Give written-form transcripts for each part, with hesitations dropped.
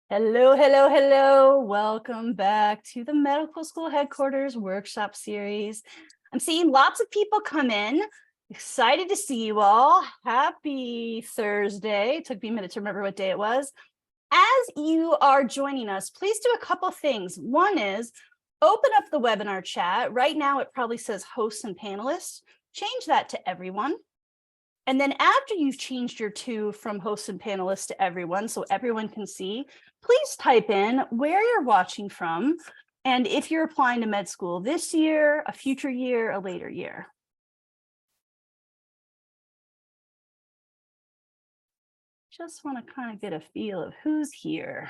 Hello, hello, hello. Welcome back to the medical school headquarters workshop series. I'm seeing lots of people come in. Excited to see you all. Happy Thursday. It took me a minute to remember what day it was. As you are joining us, please do a couple things. One is open up the webinar chat. Right now, it probably says hosts and panelists. Change that to everyone. And then after you've changed your two from hosts and panelists to everyone, so everyone can see, please type in where you're watching from and if you're applying to med school this year, a future year, a later year. Just want to kind of get a feel of who's here.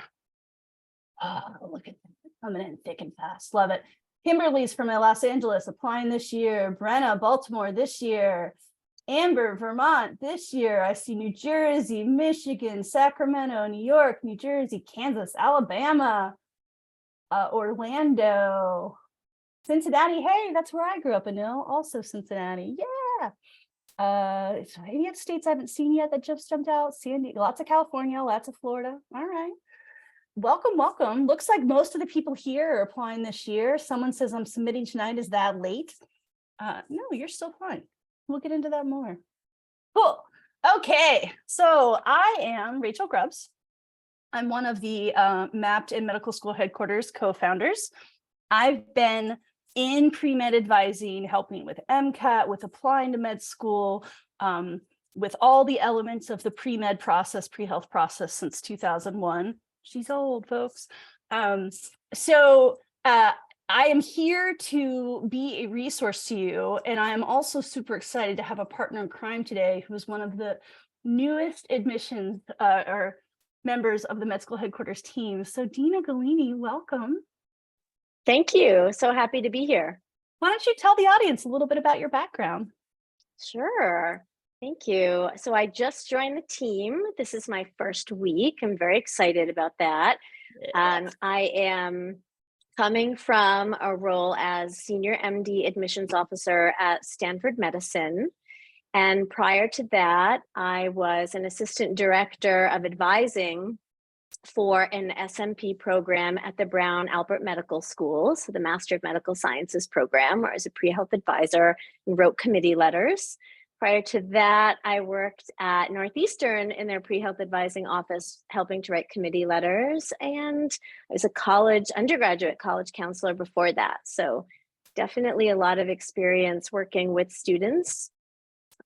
Oh, look at them coming in thick and fast. Love it. Kimberly's from Los Angeles, applying this year. Brenna, Baltimore this year. Amber, Vermont this year. I see New Jersey, Michigan, Sacramento, New York, New Jersey, Kansas, Alabama, Orlando, Cincinnati. Hey, that's where I grew up, Anil. Also Cincinnati. Yeah. So any other states I haven't seen yet that just jumped out? Sandy, lots of California, lots of Florida. All right. Welcome, welcome. Looks like most of the people here are applying this year. Someone says I'm submitting tonight. Is that late? No, you're still fine. We'll get into that more. Cool. Okay, so I am Rachel Grubbs. I'm one of the Mapped in Medical School Headquarters co-founders. I've been in pre-med advising, helping with MCAT, with applying to med school, with all the elements of the pre-med process, pre-health process since 2001. She's old, folks. I am here to be a resource to you, and I am also super excited to have a partner in crime today who's one of the newest admissions or members of the med school headquarters team. So Dina Galini, welcome. Thank you. So happy to be here. Why don't you tell the audience a little bit about your background? Sure. Thank you. So I just joined the team. This is my first week. I'm very excited about that. I am coming from a role as Senior MD Admissions Officer at Stanford Medicine. And prior to that, I was an Assistant Director of Advising for an SMP program at the Brown Albert Medical School, so the Master of Medical Sciences program, where I was a pre-health advisor and wrote committee letters. Prior to that, I worked at Northeastern in their pre-health advising office, helping to write committee letters. And I was a undergraduate college counselor before that. So definitely a lot of experience working with students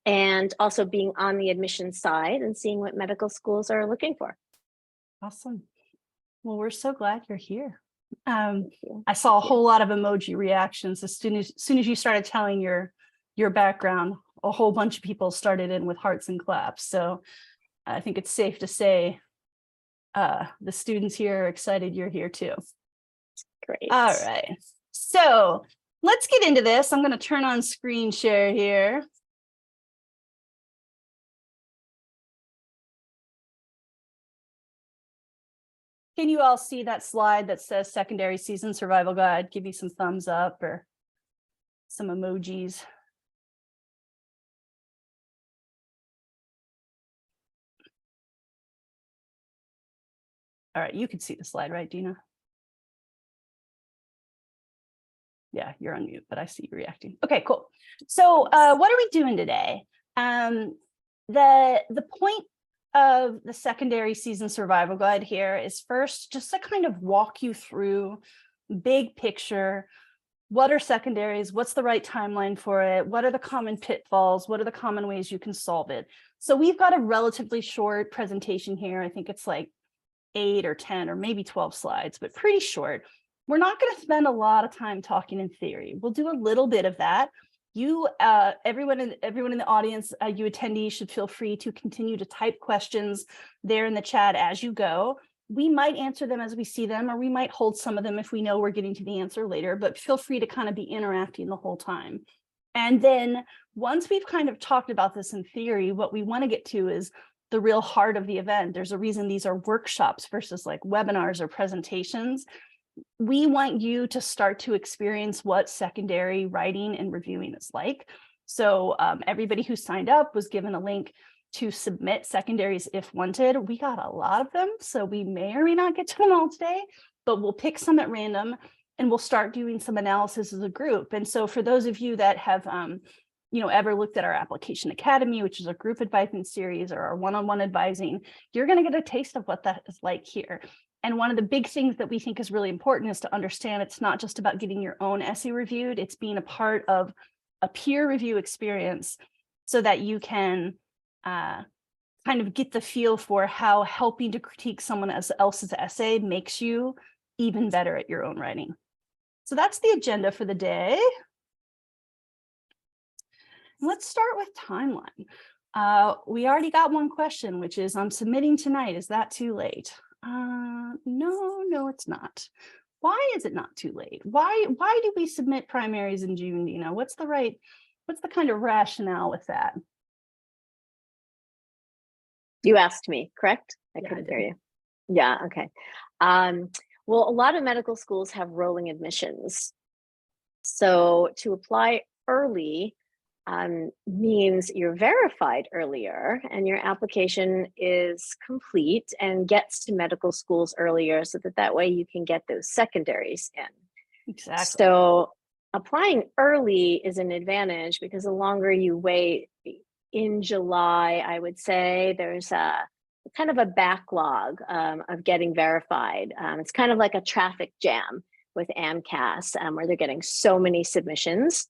and also being on the admissions side and seeing what medical schools are looking for. Awesome. Well, we're so glad you're here. I saw a whole lot of emoji reactions as soon as you started telling your background. A whole bunch of people started in with hearts and claps. So I think it's safe to say the students here are excited you're here too. Great. All right. So let's get into this. I'm going to turn on screen share here. Can you all see that slide that says secondary season survival guide? Give me some thumbs up or some emojis. All right, you can see the slide, right, Dina? Yeah, you're on mute, but I see you reacting. Okay, cool. So what are we doing today? The point of the secondary season survival guide here is first just to kind of walk you through big picture. What are secondaries? What's the right timeline for it? What are the common pitfalls? What are the common ways you can solve it? So we've got a relatively short presentation here. I think it's like 8 or 10 or maybe 12 slides, but pretty short. We're not going to spend a lot of time talking in theory. We'll do a little bit of that. You, everyone in the audience, you attendees should feel free to continue to type questions there in the chat as you go. We might answer them as we see them, or we might hold some of them if we know we're getting to the answer later, but feel free to kind of be interacting the whole time. And then once we've kind of talked about this in theory, what we want to get to is the real heart of the event. There's a reason these are workshops versus like webinars or presentations. We want you to start to experience what secondary writing and reviewing is like. So everybody who signed up was given a link to submit secondaries if wanted. We got a lot of them, so we may or may not get to them all today, but we'll pick some at random and we'll start doing some analysis as a group. And so for those of you that have ever looked at our Application Academy, which is a group advising series, or our one-on-one advising, you're going to get a taste of what that is like here. And one of the big things that we think is really important is to understand it's not just about getting your own essay reviewed, it's being a part of a peer review experience so that you can kind of get the feel for how helping to critique someone else's essay makes you even better at your own writing. So that's the agenda for the day. Let's start with timeline. We already got one question, which is, I'm submitting tonight. Is that too late? No, it's not. Why is it not too late? Why do we submit primaries in June? What's the kind of rationale with that? You asked me, correct? I Yeah, couldn't I hear you. Yeah, okay. Well, a lot of medical schools have rolling admissions. So to apply early means you're verified earlier and your application is complete and gets to medical schools earlier, so that way you can get those secondaries in. Exactly. So applying early is an advantage because the longer you wait, in July, I would say there's a kind of a backlog of getting verified. It's kind of like a traffic jam with AMCAS, where they're getting so many submissions.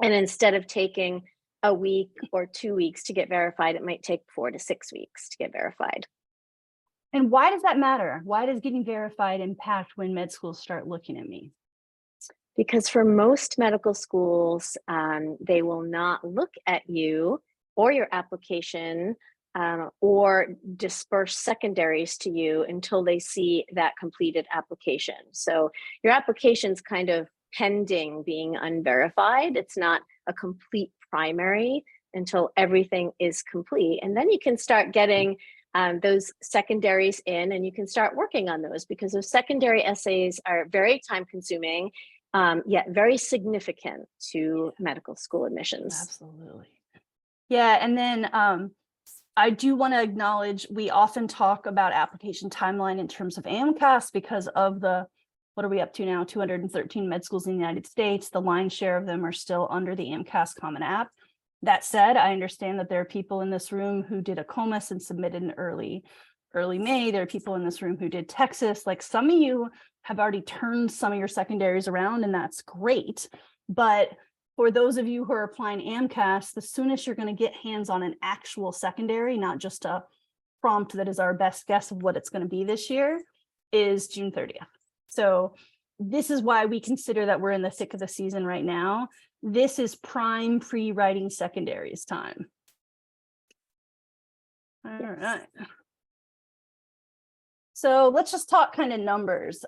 And instead of taking a week or 2 weeks to get verified, it might take 4 to 6 weeks to get verified. And why does that matter? Why does getting verified impact when med schools start looking at me? Because for most medical schools, they will not look at you or your application or disperse secondaries to you until they see that completed application. So your application's kind of pending being unverified. It's not a complete primary until everything is complete. And then you can start getting those secondaries in, and you can start working on those, because those secondary essays are very time consuming, yet very significant to medical school admissions. Absolutely. Yeah, and then I do want to acknowledge, we often talk about application timeline in terms of AMCAS because of what are we up to now? 213 med schools in the United States. The lion's share of them are still under the AMCAS Common App. That said, I understand that there are people in this room who did a COMAS and submitted in early May. There are people in this room who did Texas. Like, some of you have already turned some of your secondaries around, and that's great. But for those of you who are applying AMCAS, the soonest you're going to get hands on an actual secondary, not just a prompt that is our best guess of what it's going to be this year, is June 30th. So this is why we consider that we're in the thick of the season right now. This is prime pre-writing secondaries time. All right. So let's just talk kind of numbers.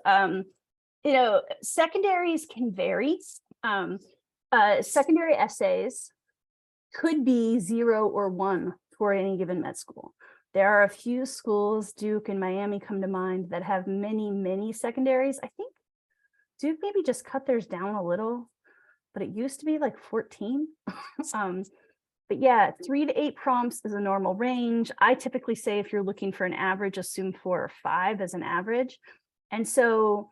Secondaries can vary. Secondary essays could be 0 or 1 for any given med school. There are a few schools, Duke and Miami come to mind, that have many secondaries. I think Duke maybe just cut theirs down a little, but it used to be like 14. But yeah, 3 to 8 prompts is a normal range. I typically say if you're looking for an average, assume 4 or 5 as an average. And so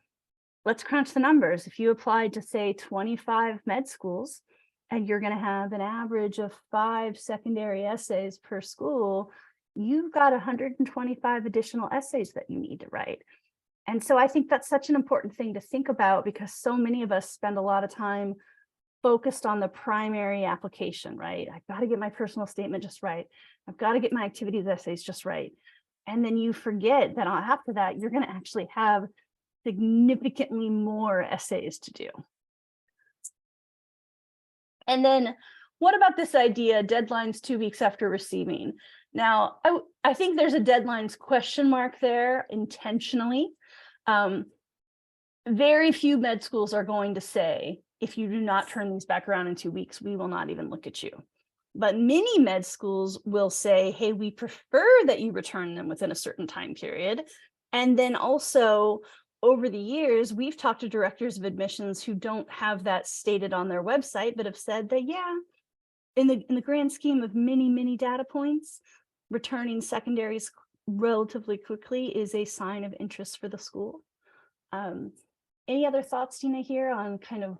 let's crunch the numbers. If you applied to, say, 25 med schools and you're going to have an average of 5 secondary essays per school, you've got 125 additional essays that you need to write. And so I think that's such an important thing to think about, because so many of us spend a lot of time focused on the primary application, right? I've got to get my personal statement just right. I've got to get my activities essays just right. And then you forget that after that, you're going to actually have significantly more essays to do. And then what about this idea, deadlines 2 weeks after receiving? Now, I think there's a deadlines question mark there intentionally. Very few med schools are going to say, if you do not turn these back around in 2 weeks, we will not even look at you. But many med schools will say, hey, we prefer that you return them within a certain time period. And then also, over the years, we've talked to directors of admissions who don't have that stated on their website, but have said that, yeah, in the grand scheme of many data points, returning secondaries relatively quickly is a sign of interest for the school. Any other thoughts, Dina, here on kind of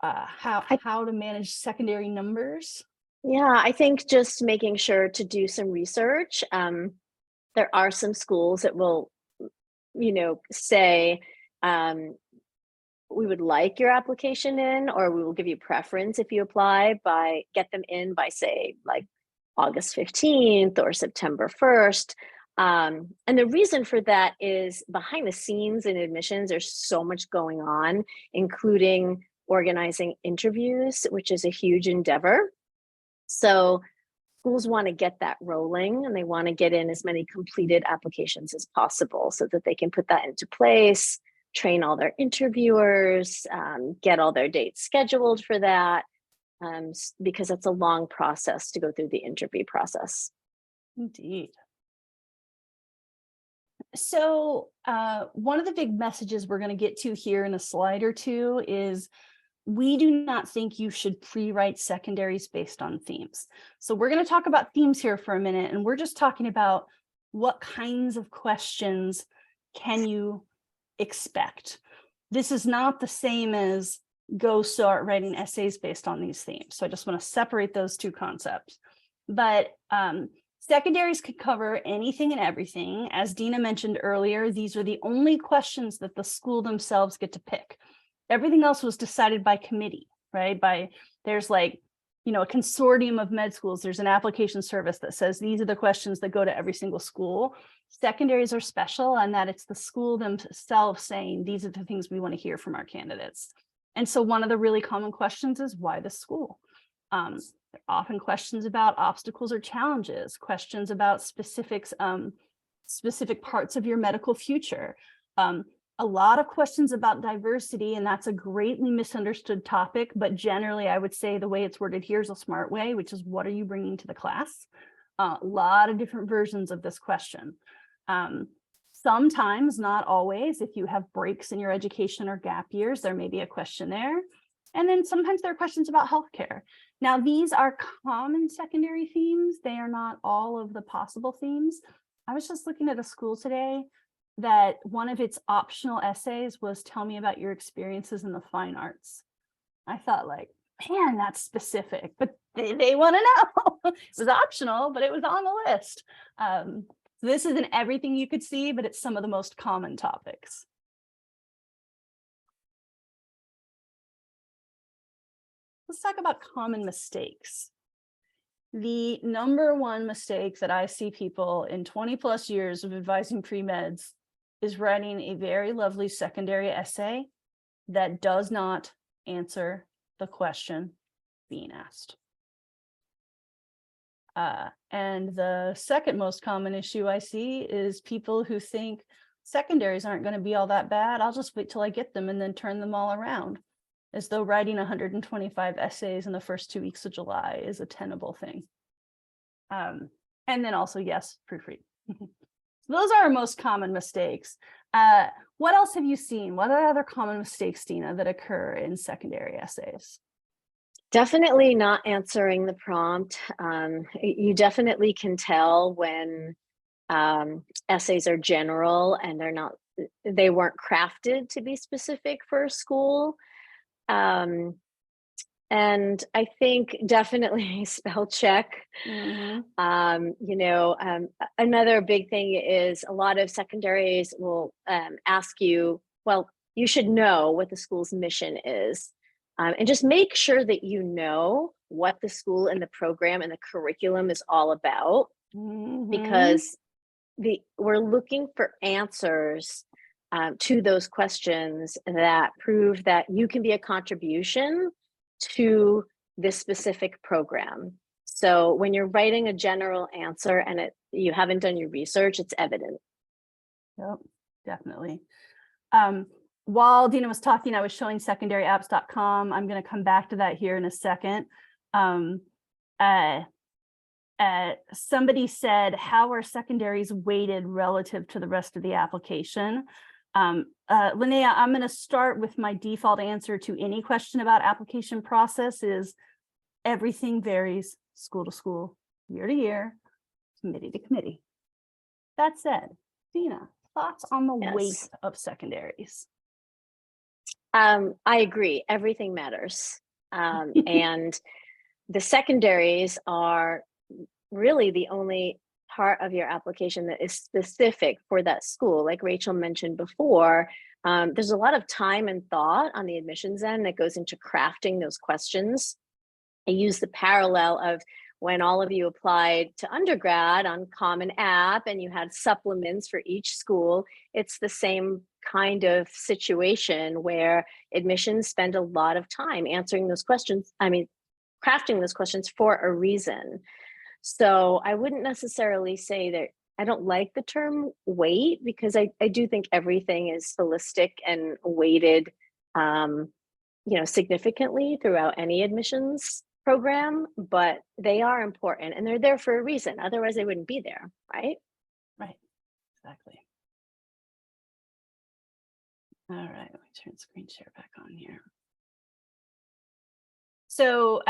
how to manage secondary numbers? Yeah, I think just making sure to do some research. There are some schools that will, say, we would like your application in, or we will give you preference if you apply get them in by, say, like August 15th or September 1st. And the reason for that is behind the scenes in admissions, there's so much going on, including organizing interviews, which is a huge endeavor. So schools want to get that rolling, and they want to get in as many completed applications as possible so that they can put that into place, train all their interviewers, get all their dates scheduled for that, because it's a long process to go through the interview process. Indeed. So one of the big messages we're going to get to here in a slide or two is we do not think you should pre-write secondaries based on themes. So we're going to talk about themes here for a minute, and we're just talking about what kinds of questions can you expect. This is not the same as go start writing essays based on these themes. So I just want to separate those two concepts. But secondaries could cover anything and everything. As Dina mentioned earlier, these are the only questions that the school themselves get to pick. Everything else was decided by committee, right? There's like, a consortium of med schools. There's an application service that says these are the questions that go to every single school. Secondaries are special in that it's the school themselves saying these are the things we want to hear from our candidates. And so one of the really common questions is why the school? There are often questions about obstacles or challenges, questions about specific parts of your medical future. A lot of questions about diversity, and that's a greatly misunderstood topic, but generally I would say the way it's worded here is a smart way, which is what are you bringing to the class? A lot of different versions of this question. Sometimes, not always, if you have breaks in your education or gap years, there may be a question there. And then sometimes there are questions about healthcare. Now, these are common secondary themes. They are not all of the possible themes. I was just looking at a school today that one of its optional essays was tell me about your experiences in the fine arts. I thought, like, man, that's specific, but they want to know. It was optional, but it was on the list. This isn't everything you could see, but it's some of the most common topics. Let's talk about common mistakes. The number one mistake that I see people in 20 plus years of advising pre-meds is writing a very lovely secondary essay that does not answer the question being asked. And the second most common issue I see is people who think secondaries aren't going to be all that bad. I'll just wait till I get them and then turn them all around, as though writing 125 essays in the first 2 weeks of July is a tenable thing. And then also, yes, proofread. Those are our most common mistakes. What else have you seen? What are other common mistakes, Dina, that occur in secondary essays? Definitely not answering the prompt. You definitely can tell when essays are general and they weren't crafted to be specific for a school. And I think definitely spell check. Mm-hmm. Another big thing is a lot of secondaries will ask you, well, you should know what the school's mission is. And just make sure that you know what the school and the program and the curriculum is all about, mm-hmm. because we're looking for answers to those questions that prove that you can be a contribution to this specific program. So when you're writing a general answer and you haven't done your research, it's evident. Yep, definitely. While Dina was talking, I was showing secondaryapps.com. I'm going to come back to that here in a second. Somebody said, how are secondaries weighted relative to the rest of the application? Linnea, I'm going to start with my default answer to any question about application process is everything varies school to school, year to year. committee to committee. That said, Dina, thoughts on the weight Yes. of secondaries? I agree. Everything matters. And the secondaries are really the only part of your application that is specific for that school. Like Rachel mentioned before, there's a lot of time and thought on the admissions end that goes into crafting those questions. I use the parallel of when all of you applied to undergrad on Common App and you had supplements for each school. It's the same kind of situation where admissions spend a lot of time answering those questions. I mean, crafting those questions for a reason. So I wouldn't necessarily say that I don't like the term weight, because I do think everything is holistic and weighted, significantly throughout any admissions program, but they are important and they're there for a reason. Otherwise they wouldn't be there, right? Right, exactly. All right, let me turn screen share back on here. So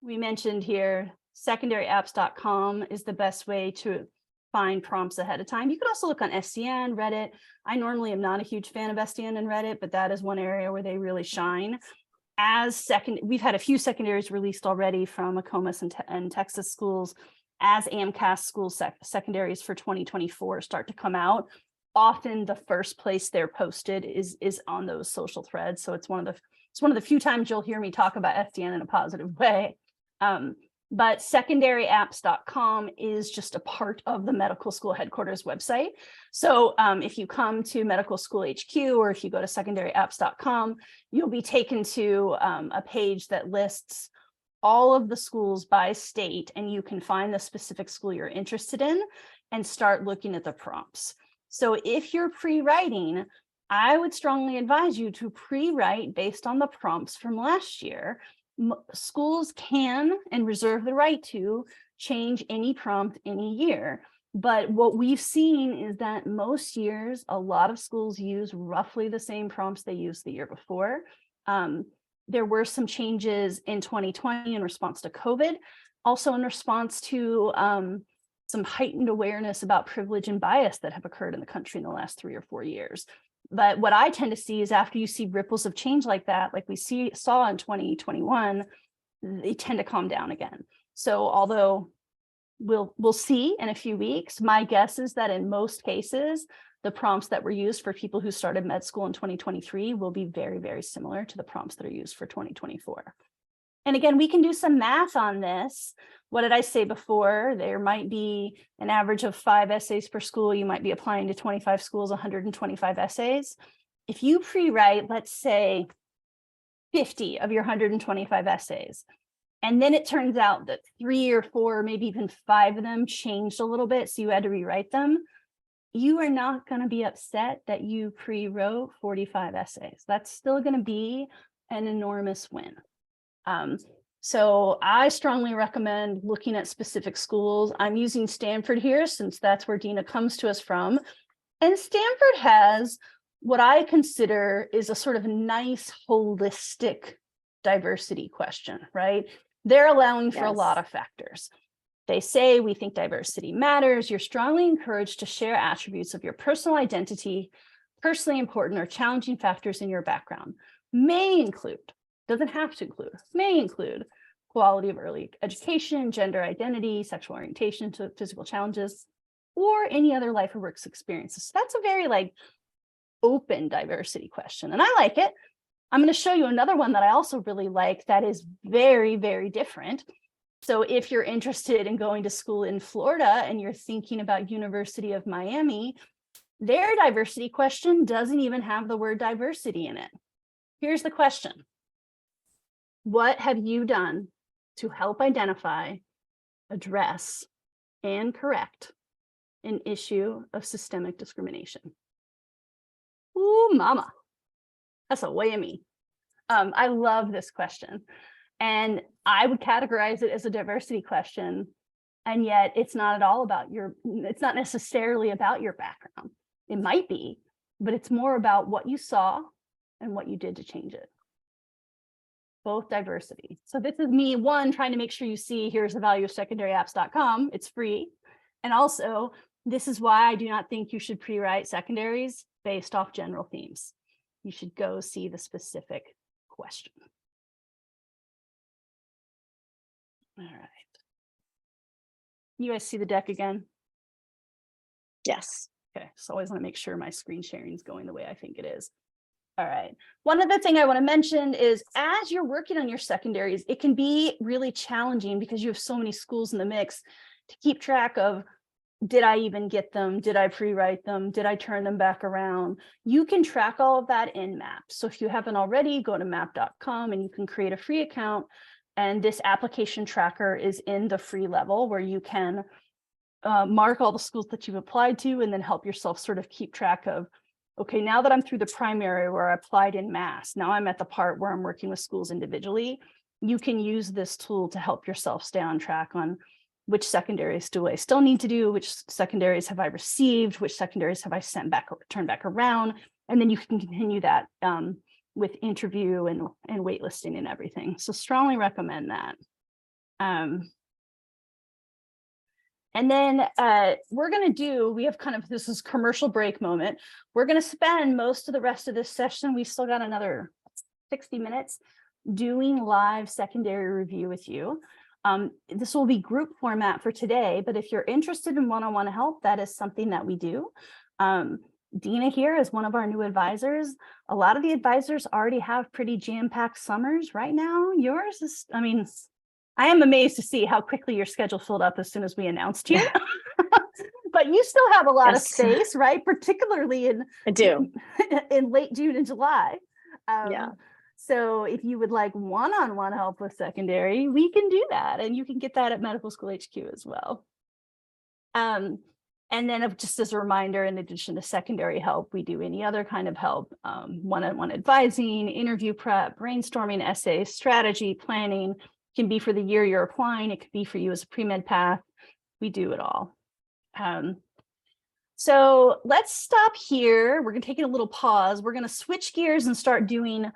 we mentioned here, secondaryapps.com is the best way to find prompts ahead of time. You can also look on SCN, Reddit. I normally am not a huge fan of SCN and Reddit, but that is one area where they really shine. We've had a few secondaries released already from ACOMAS and Texas schools. As AMCAS school secondaries for 2024 start to come out, often the first place they're posted is on those social threads. So it's one of the few times you'll hear me talk about SDN in a positive way. But secondaryapps.com is just a part of the medical school headquarters website. So if you come to medical school HQ, or if you go to secondaryapps.com, you'll be taken to a page that lists all of the schools by state, and you can find the specific school you're interested in and start looking at the prompts. So if you're pre-writing, I would strongly advise you to pre-write based on the prompts from last year. Schools can and reserve the right to change any prompt any year. But what we've seen is that most years, a lot of schools use roughly the same prompts they used the year before. There were some changes in 2020 in response to COVID, also in response to some heightened awareness about privilege and bias that have occurred in the country in the last 3 or 4 years. But what I tend to see is after you see ripples of change like that, like we saw in 2021, they tend to calm down again. So although we'll see in a few weeks, my guess is that in most cases, the prompts that were used for people who started med school in 2023 will be very, very similar to the prompts that are used for 2024. And again, we can do some math on this. What did I say before? There might be an average of 5 essays per school. You might be applying to 25 schools, 125 essays. If you pre-write, let's say 50 of your 125 essays, and then it turns out that 3 or 4, maybe even 5 of them changed a little bit, so you had to rewrite them, you are not going to be upset that you pre-wrote 45 essays. That's still going to be an enormous win. So I strongly recommend looking at specific schools. I'm using Stanford here since that's where Dina comes to us from. And Stanford has what I consider is a sort of nice, holistic diversity question, right? They're allowing for a lot of factors. They say, we think diversity matters. You're strongly encouraged to share attributes of your personal identity, personally important or challenging factors in your background. May include, doesn't have to include, may include quality of early education, gender identity, sexual orientation, to physical challenges, or any other life or works experiences. So that's a very open diversity question. And I like it. I'm going to show you another one that I also really like that is very, very different. So if you're interested in going to school in Florida and you're thinking about University of Miami, their diversity question doesn't even have the word diversity in it. Here's the question. What have you done to help identify, address, and correct an issue of systemic discrimination? Ooh, mama, that's a whammy. I love this question. And I would categorize it as a diversity question. And yet it's not at all about it's not necessarily about your background. It might be, but it's more about what you saw and what you did to change it. both diversity. So this is me, one, trying to make sure you see here's the value of secondaryapps.com. It's free. And also, this is why I do not think you should pre-write secondaries based off general themes. You should go see the specific question. All right. You guys see the deck again? Yes. Okay, so I always want to make sure my screen sharing is going the way I think it is. All right. One other thing I want to mention is as you're working on your secondaries, it can be really challenging because you have so many schools in the mix to keep track of, did I even get them? Did I pre-write them? Did I turn them back around? You can track all of that in Maps. So if you haven't already, go to map.com and you can create a free account. And this application tracker is in the free level where you can mark all the schools that you've applied to and then help yourself sort of keep track of, okay, now that I'm through the primary where I applied in mass, now I'm at the part where I'm working with schools individually. You can use this tool to help yourself stay on track on which secondaries do I still need to do, which secondaries have I received, which secondaries have I sent back or turned back around, and then you can continue that with interview and waitlisting and everything. So strongly recommend that. And then we're going to do, we have kind of, this is commercial break moment. We're going to spend most of the rest of this session, we've still got another 60 minutes, doing live secondary review with you. This will be group format for today, but if you're interested in one-on-one help, that is something that we do. Dina here is one of our new advisors. A lot of the advisors already have pretty jam-packed summers right now. Yours is, I mean, I am amazed to see how quickly your schedule filled up as soon as we announced you. But you still have a lot of space, right? Particularly in I do. in late June and July. Yeah. So if you would like one-on-one help with secondary, we can do that. And you can get that at Medical School HQ as well. And then just as a reminder, in addition to secondary help, we do any other kind of help, one-on-one advising, interview prep, brainstorming essays, strategy, planning. Can be for the year you're applying. It could be for you as a pre-med path. We do it all. So let's stop here. We're going to take a little pause. We're going to switch gears and start doing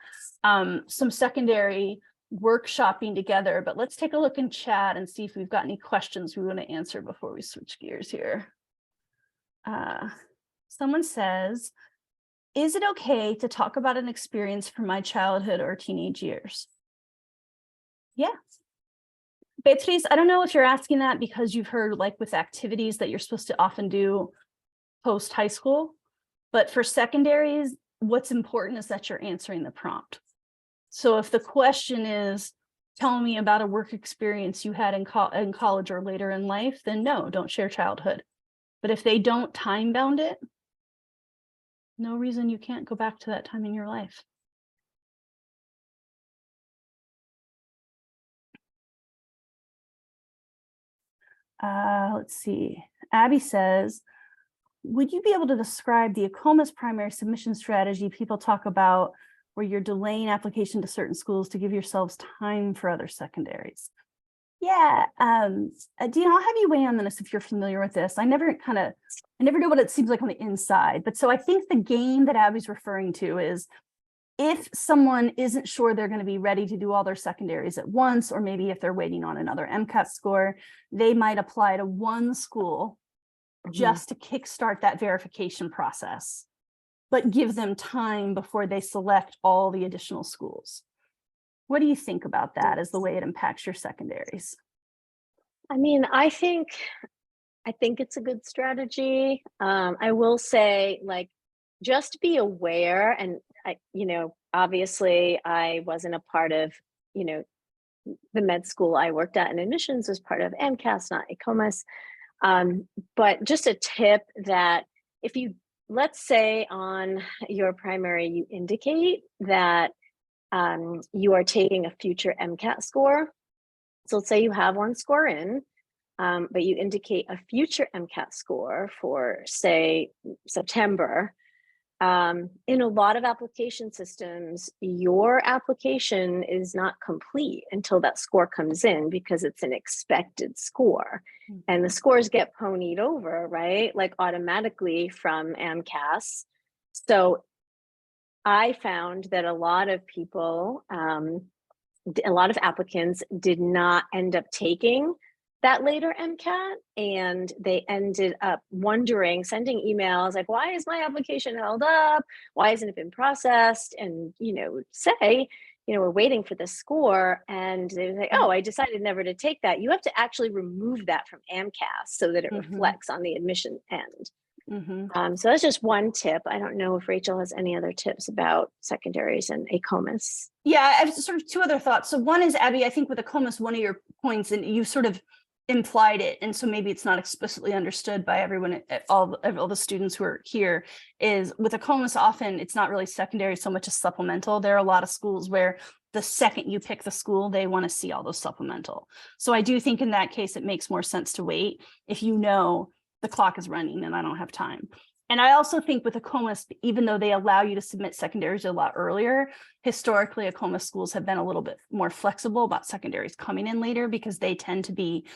some secondary workshopping together. But let's take a look in chat and see if we've got any questions we want to answer before we switch gears here. Someone says, is it okay to talk about an experience from my childhood or teenage years? Yeah. Beatriz, I don't know if you're asking that because you've heard like with activities that you're supposed to often do post high school, but for secondaries, what's important is that you're answering the prompt. So if the question is, tell me about a work experience you had in college or later in life, then no, don't share childhood. But if they don't time bound it, no reason you can't go back to that time in your life. Let's see. Abby says, would you be able to describe the ACOMAS primary submission strategy people talk about where you're delaying application to certain schools to give yourselves time for other secondaries? Yeah, Dean, I'll have you weigh in on this if you're familiar with this. I never know what it seems like on the inside, but so I think the game that Abby's referring to is if someone isn't sure they're going to be ready to do all their secondaries at once, or maybe if they're waiting on another MCAT score, they might apply to one school just to kickstart that verification process, but give them time before they select all the additional schools. What do you think about that as the way it impacts your secondaries? I mean, I think it's a good strategy. I will say, like, just be aware, and obviously I wasn't a part of, the med school I worked at in admissions was part of MCAS, not ACOMAS. But just a tip that if you, let's say on your primary, you indicate that you are taking a future MCAT score. So let's say you have one score in, but you indicate a future MCAT score for, say, September. In a lot of application systems, your application is not complete until that score comes in because it's an expected score. And the scores get ponied over, right? Like automatically from AMCAS. So I found that a lot of people a lot of applicants did not end up taking that later MCAT, and they ended up wondering, sending emails like, why is my application held up? Why hasn't it been processed? And, say, we're waiting for the score. And they were like, oh, I decided never to take that. You have to actually remove that from AMCAS so that it reflects on the admission end. So that's just one tip. I don't know if Rachel has any other tips about secondaries and ACOMAS. Yeah, I have sort of two other thoughts. So one is, Abby, I think with ACOMAS, one of your points, and you sort of implied it, and so maybe it's not explicitly understood by everyone, all the students who are here, is with ACOMAS, often it's not really secondary so much as supplemental. There are a lot of schools where the second you pick the school, they want to see all those supplemental. So I do think in that case, it makes more sense to wait if the clock is running and I don't have time. And I also think with ACOMAS, even though they allow you to submit secondaries a lot earlier, historically, ACOMAS schools have been a little bit more flexible about secondaries coming in later because they tend to be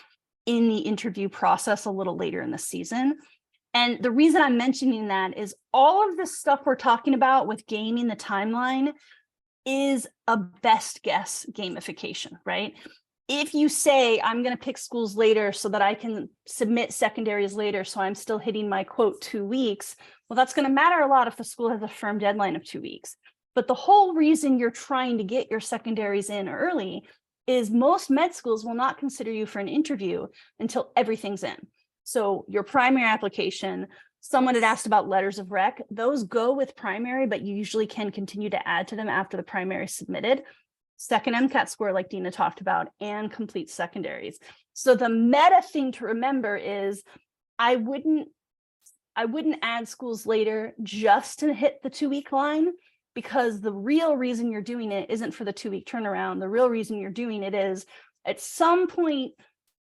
in the interview process a little later in the season. And the reason I'm mentioning that is all of this stuff we're talking about with gaming the timeline is a best guess gamification, right? If you say, I'm going to pick schools later so that I can submit secondaries later, so I'm still hitting my quote 2 weeks, well, that's going to matter a lot if the school has a firm deadline of 2 weeks. But the whole reason you're trying to get your secondaries in early is most med schools will not consider you for an interview until everything's in. So your primary application, someone had asked about letters of rec, those go with primary, but you usually can continue to add to them after the primary is submitted. Second MCAT score, like Dina talked about, and complete secondaries. So the meta thing to remember is I wouldn't add schools later just to hit the 2 week line, because the real reason you're doing it isn't for the 2 week turnaround. The real reason you're doing it is at some point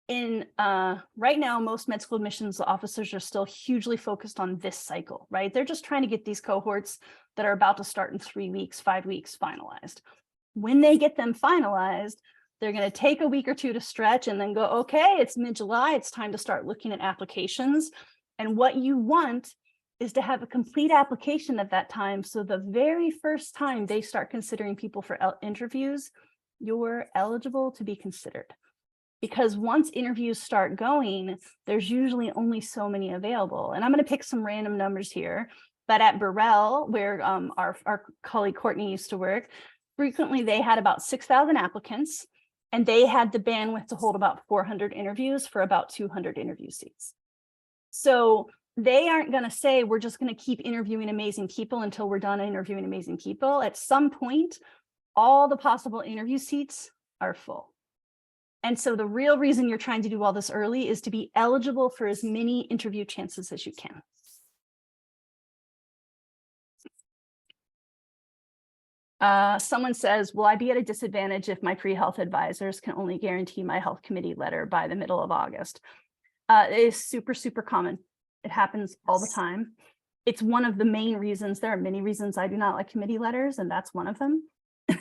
in right now, most med school admissions officers are still hugely focused on this cycle, right? They're just trying to get these cohorts that are about to start in 3 weeks, 5 weeks finalized. When they get them finalized, they're going to take a week or two to stretch and then go, okay, it's mid-July, it's time to start looking at applications. And what you want is to have a complete application at that time. So the very first time they start considering people for interviews, you're eligible to be considered. Because once interviews start going, there's usually only so many available. And I'm going to pick some random numbers here, but at Burrell, where our colleague Courtney used to work, frequently they had about 6,000 applicants, and they had the bandwidth to hold about 400 interviews for about 200 interview seats. So they aren't going to say, we're just going to keep interviewing amazing people until we're done interviewing amazing people. At some point, all the possible interview seats are full. And so the real reason you're trying to do all this early is to be eligible for as many interview chances as you can. Someone says, will I be at a disadvantage if my pre-health advisors can only guarantee my health committee letter by the middle of August? It is super, super common. It happens all the time. It's one of the main reasons. There are many reasons I do not like committee letters, and that's one of them.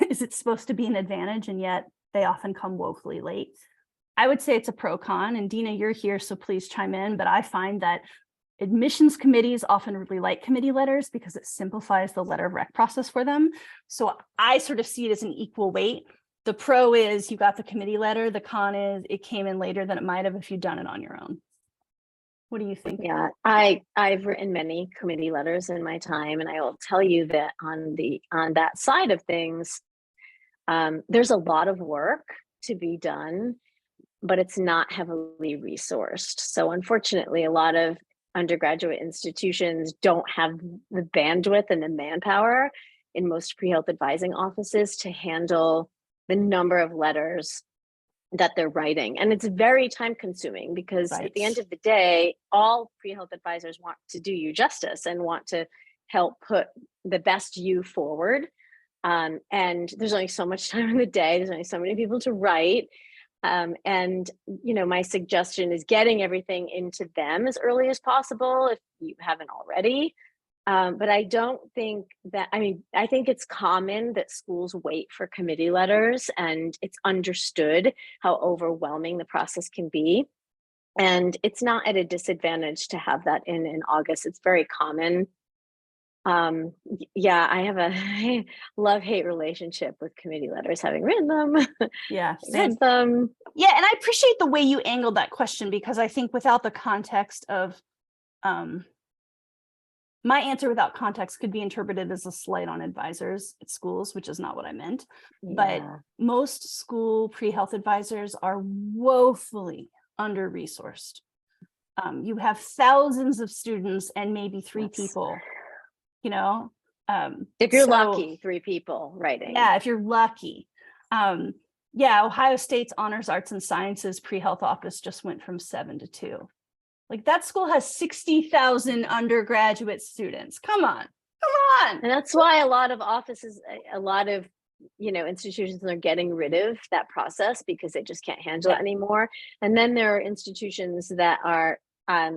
Is it supposed to be an advantage, and yet they often come woefully late. I would say it's a pro con, and Dina, you're here, so please chime in, but I find that admissions committees often really like committee letters because it simplifies the letter of rec process for them. So I sort of see it as an equal weight. The pro is you got the committee letter. The con is it came in later than it might have if you'd done it on your own. What do you think? Yeah, I've written many committee letters in my time, and I will tell you that on that side of things, there's a lot of work to be done, but it's not heavily resourced. So unfortunately, a lot of undergraduate institutions don't have the bandwidth and the manpower in most pre-health advising offices to handle the number of letters that they're writing. And it's very time consuming because at the end of the day, all pre-health advisors want to do you justice and want to help put the best you forward. And there's only so much time in the day. There's only so many people to write. And, my suggestion is getting everything into them as early as possible if you haven't already. But I don't think that, I think it's common that schools wait for committee letters, and it's understood how overwhelming the process can be. And it's not at a disadvantage to have that in August. It's very common Yeah, I have a love-hate relationship with committee letters, having written them, Yeah, same. read them. Yeah, and I appreciate the way you angled that question, because I think without the context of my answer without context could be interpreted as a slight on advisors at schools, which is not what I meant. But Yeah, most school pre-health advisors are woefully under-resourced. You have thousands of students and maybe three that's people, you know? if you're So lucky, 3 people writing. yeah, if you're lucky. Yeah, Ohio State's Honors Arts and Sciences pre-health office just went from 7 to 2. Like, that school has 60,000 undergraduate students. Come on, come on. And that's why a lot of offices, a lot of, institutions are getting rid of that process because they just can't handle it anymore. And then there are institutions that are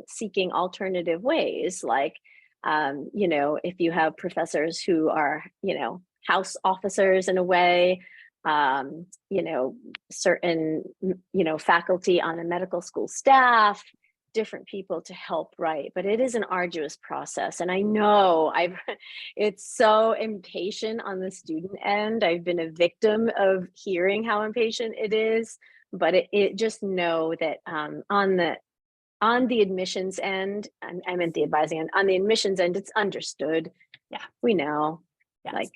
seeking alternative ways, like, if you have professors who are, house officers in a way, certain, faculty on a medical school staff, different people to help write, but it is an arduous process. And I know it's so impatient on the student end. I've been a victim of hearing how impatient it is, but it just know that on the admissions end, I meant the advising end, on the admissions end, it's understood. Yeah, we know. yes. Like,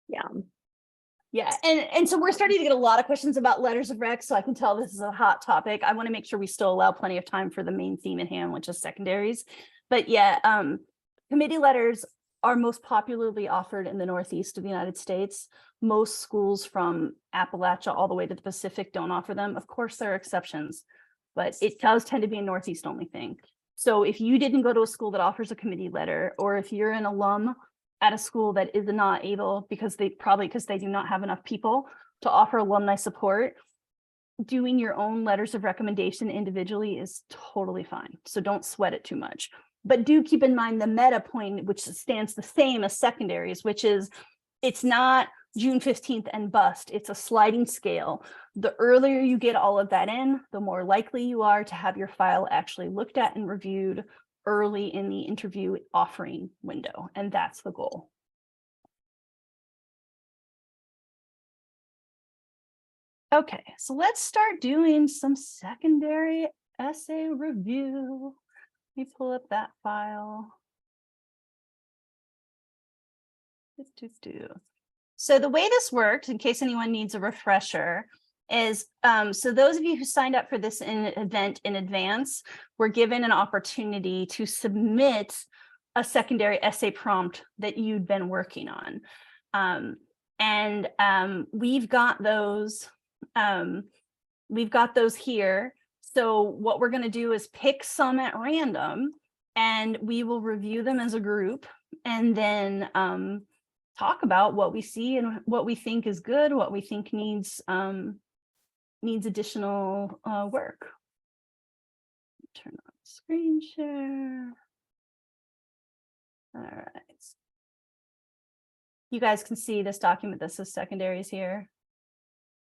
yeah. Yeah, and so we're starting to get a lot of questions about letters of rec, so I can tell this is a hot topic. I want to make sure we still allow plenty of time for the main theme at hand, which is secondaries. But yeah, committee letters are most popularly offered in the Northeast of the United States. Most schools from Appalachia all the way to the Pacific don't offer them. Of course, there are exceptions, but it does tend to be a Northeast only thing. So if you didn't go to a school that offers a committee letter, or if you're an alum at a school that is not able, because they do not have enough people to offer alumni support, doing your own letters of recommendation individually is totally fine. So don't sweat it too much. But do keep in mind the meta point, which stands the same as secondaries, which is it's not June 15th and bust. It's a sliding scale. The earlier you get all of that in, the more likely you are to have your file actually looked at and reviewed early in the interview offering window, and that's the goal. Okay, so let's start doing some secondary essay review. Let me pull up that file. So the way this works, in case anyone needs a refresher, is so those of you who signed up for this event in advance were given an opportunity to submit a secondary essay prompt that you'd been working on. We've got those. We've got those here. So what we're going to do is pick some at random, and we will review them as a group, and then talk about what we see and what we think is good, what we think needs additional work. Turn on screen share. All right. You guys can see this document that says secondaries here.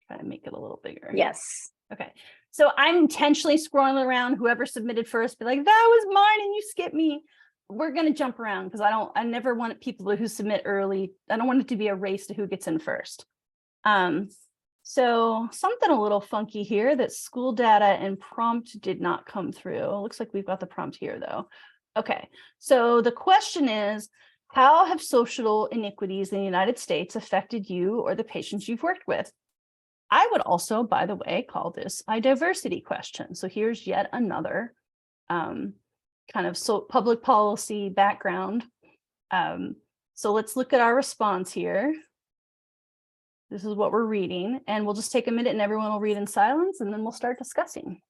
Try to make it a little bigger. Yes. Okay. So I'm intentionally scrolling around. Whoever submitted first, be like, that was mine and you skipped me. We're going to jump around because I never want people who submit early. I don't want it to be a race to who gets in first. So something a little funky here, that school data and prompt did not come through. Looks like we've got the prompt here though. Okay. So the question is, how have social inequities in the United States affected you or the patients you've worked with? I would also, by the way, call this a diversity question. So here's yet another kind of public policy background. So let's look at our response here. This is what we're reading, and we'll just take a minute and everyone will read in silence, and then we'll start discussing.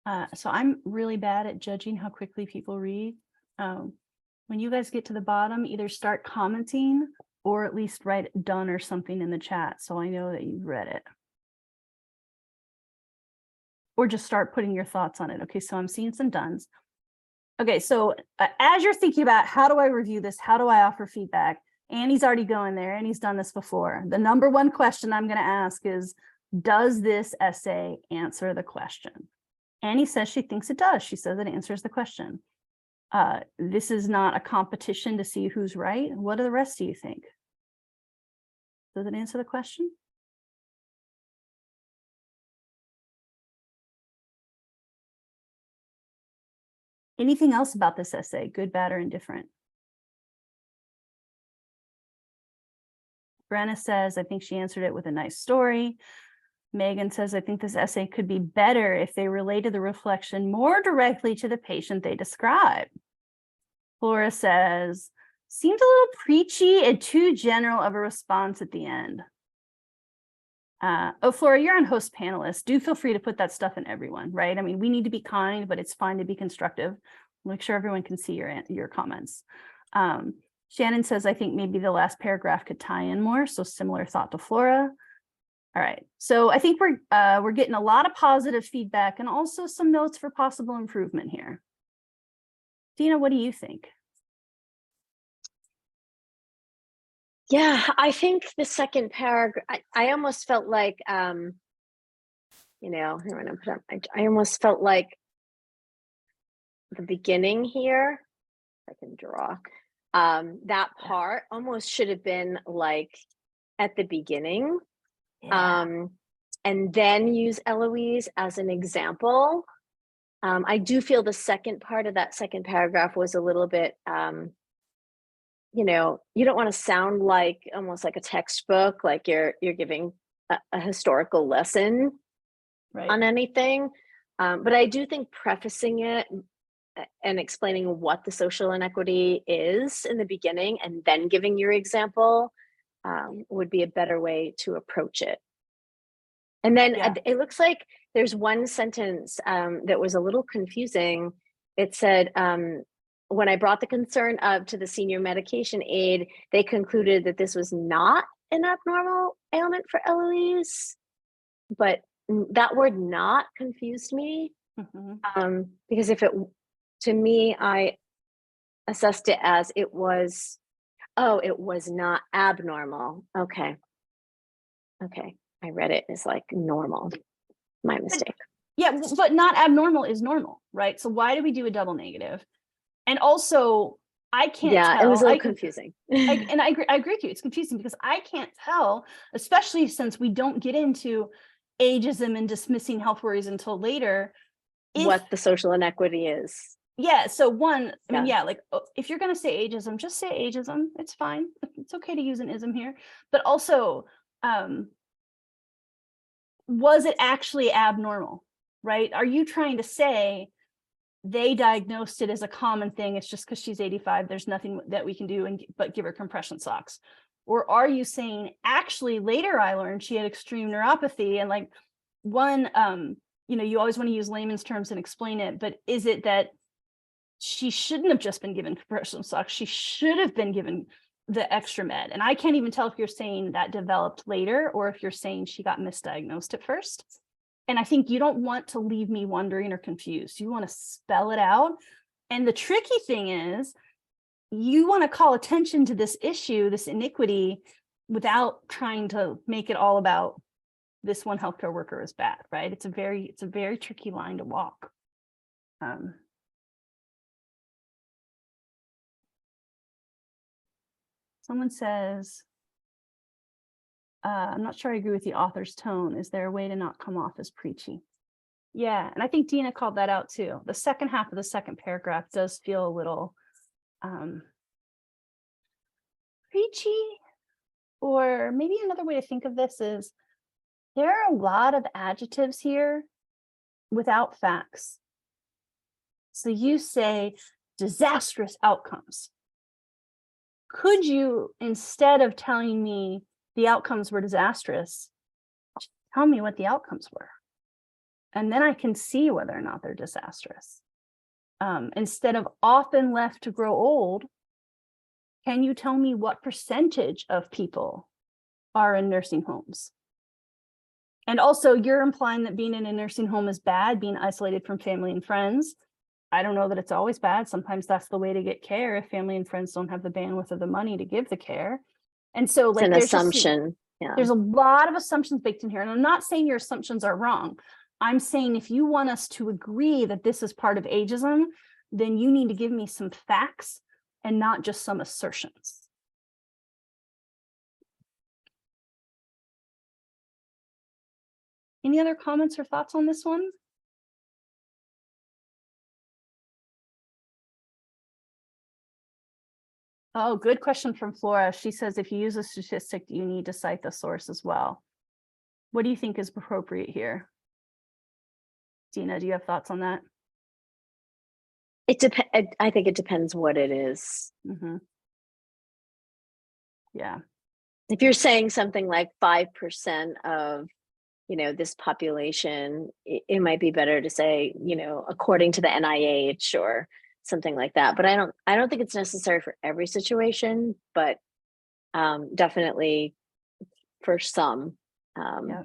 So I'm really bad at judging how quickly people read. When you guys get to the bottom, either start commenting or at least write done or something in the chat so I know that you've read it. Or just start putting your thoughts on it. Okay, so I'm seeing some dones. Okay, so as you're thinking about how do I review this, how do I offer feedback, Annie's already going there and he's done this before. The number one question I'm going to ask is, does this essay answer the question? Annie says she thinks it does. She says it answers the question. This is not a competition to see who's right. What do the rest of you think? Does it answer the question? Anything else about this essay, good, bad, or indifferent? Brenna says, I think she answered it with a nice story. Megan says, I think this essay could be better if they related the reflection more directly to the patient they describe. Flora says, seemed a little preachy and too general of a response at the end. Oh, Flora, you're on host panelist. Do feel free to put that stuff in everyone, right? I mean, we need to be kind, but it's fine to be constructive. Make sure everyone can see your comments. Shannon says, I think maybe the last paragraph could tie in more. So similar thought to Flora. All right. So I think we're getting a lot of positive feedback and also some notes for possible improvement here. Dina, what do you think? Yeah, I think the second paragraph, I almost felt like, you know, here when I put up, I almost felt like the beginning here, if I can draw, that part almost should have been like at the beginning, and then use Eloise as an example. I do feel the second part of that second paragraph was a little bit, you know, you don't want to sound like almost like a textbook, like you're giving a historical lesson on anything. But I do think prefacing it and explaining what the social inequity is in the beginning and then giving your example would be a better way to approach it. And then it looks like there's one sentence that was a little confusing. It said, when I brought the concern up to the senior medication aide, they concluded that this was not an abnormal ailment for Eloise. But that word "not" confused me, because if it, to me, I assessed it as it was, oh, it was not abnormal. Okay. I read it as like normal. My mistake. Yeah, but not abnormal is normal, right? So why do we do a double negative? And also, I can't tell. It was a little confusing. And I agree with you. It's confusing because I can't tell, especially since we don't get into ageism and dismissing health worries until later. What the social inequity is. Yeah. So one, I mean, like if you're going to say ageism, just say ageism. It's fine. It's okay to use an ism here. But also, was it actually abnormal, right? Are you trying to say they diagnosed it as a common thing? It's just because she's 85, there's nothing that we can do but give her compression socks? Or are you saying, actually, later I learned she had extreme neuropathy, and like one, you know, you always want to use layman's terms and explain it, but is it that she shouldn't have just been given compression socks? She should have been given the extra med. And I can't even tell if you're saying that developed later or if you're saying she got misdiagnosed at first. And I think you don't want to leave me wondering or confused. You want to spell it out. And the tricky thing is, you want to call attention to this issue, this iniquity, without trying to make it all about this one healthcare worker is bad, right? It's a very tricky line to walk. Someone says, I'm not sure I agree with the author's tone. Is there a way to not come off as preachy? Yeah, and I think Dina called that out too. The second half of the second paragraph does feel a little preachy. Or maybe another way to think of this is, there are a lot of adjectives here without facts. So you say disastrous outcomes. Could you, instead of telling me the outcomes were disastrous, tell me what the outcomes were? And then I can see whether or not they're disastrous. Instead of often left to grow old, can you tell me what percentage of people are in nursing homes? And also, you're implying that being in a nursing home is bad, being isolated from family and friends. I don't know that it's always bad. Sometimes that's the way to get care if family and friends don't have the bandwidth or the money to give the care. And so, It's like, an there's assumption. Yeah. there's a lot of assumptions baked in here. And I'm not saying your assumptions are wrong. I'm saying if you want us to agree that this is part of ageism, then you need to give me some facts and not just some assertions. Any other comments or thoughts on this one? Oh, good question from Flora. She says, if you use a statistic, you need to cite the source as well. What do you think is appropriate here? Dina, do you have thoughts on that? I think it depends what it is. Mm-hmm. Yeah. If you're saying something like 5% of, this population, it might be better to say, according to the NIH or something like that. But I don't think it's necessary for every situation, but definitely for some. Yeah.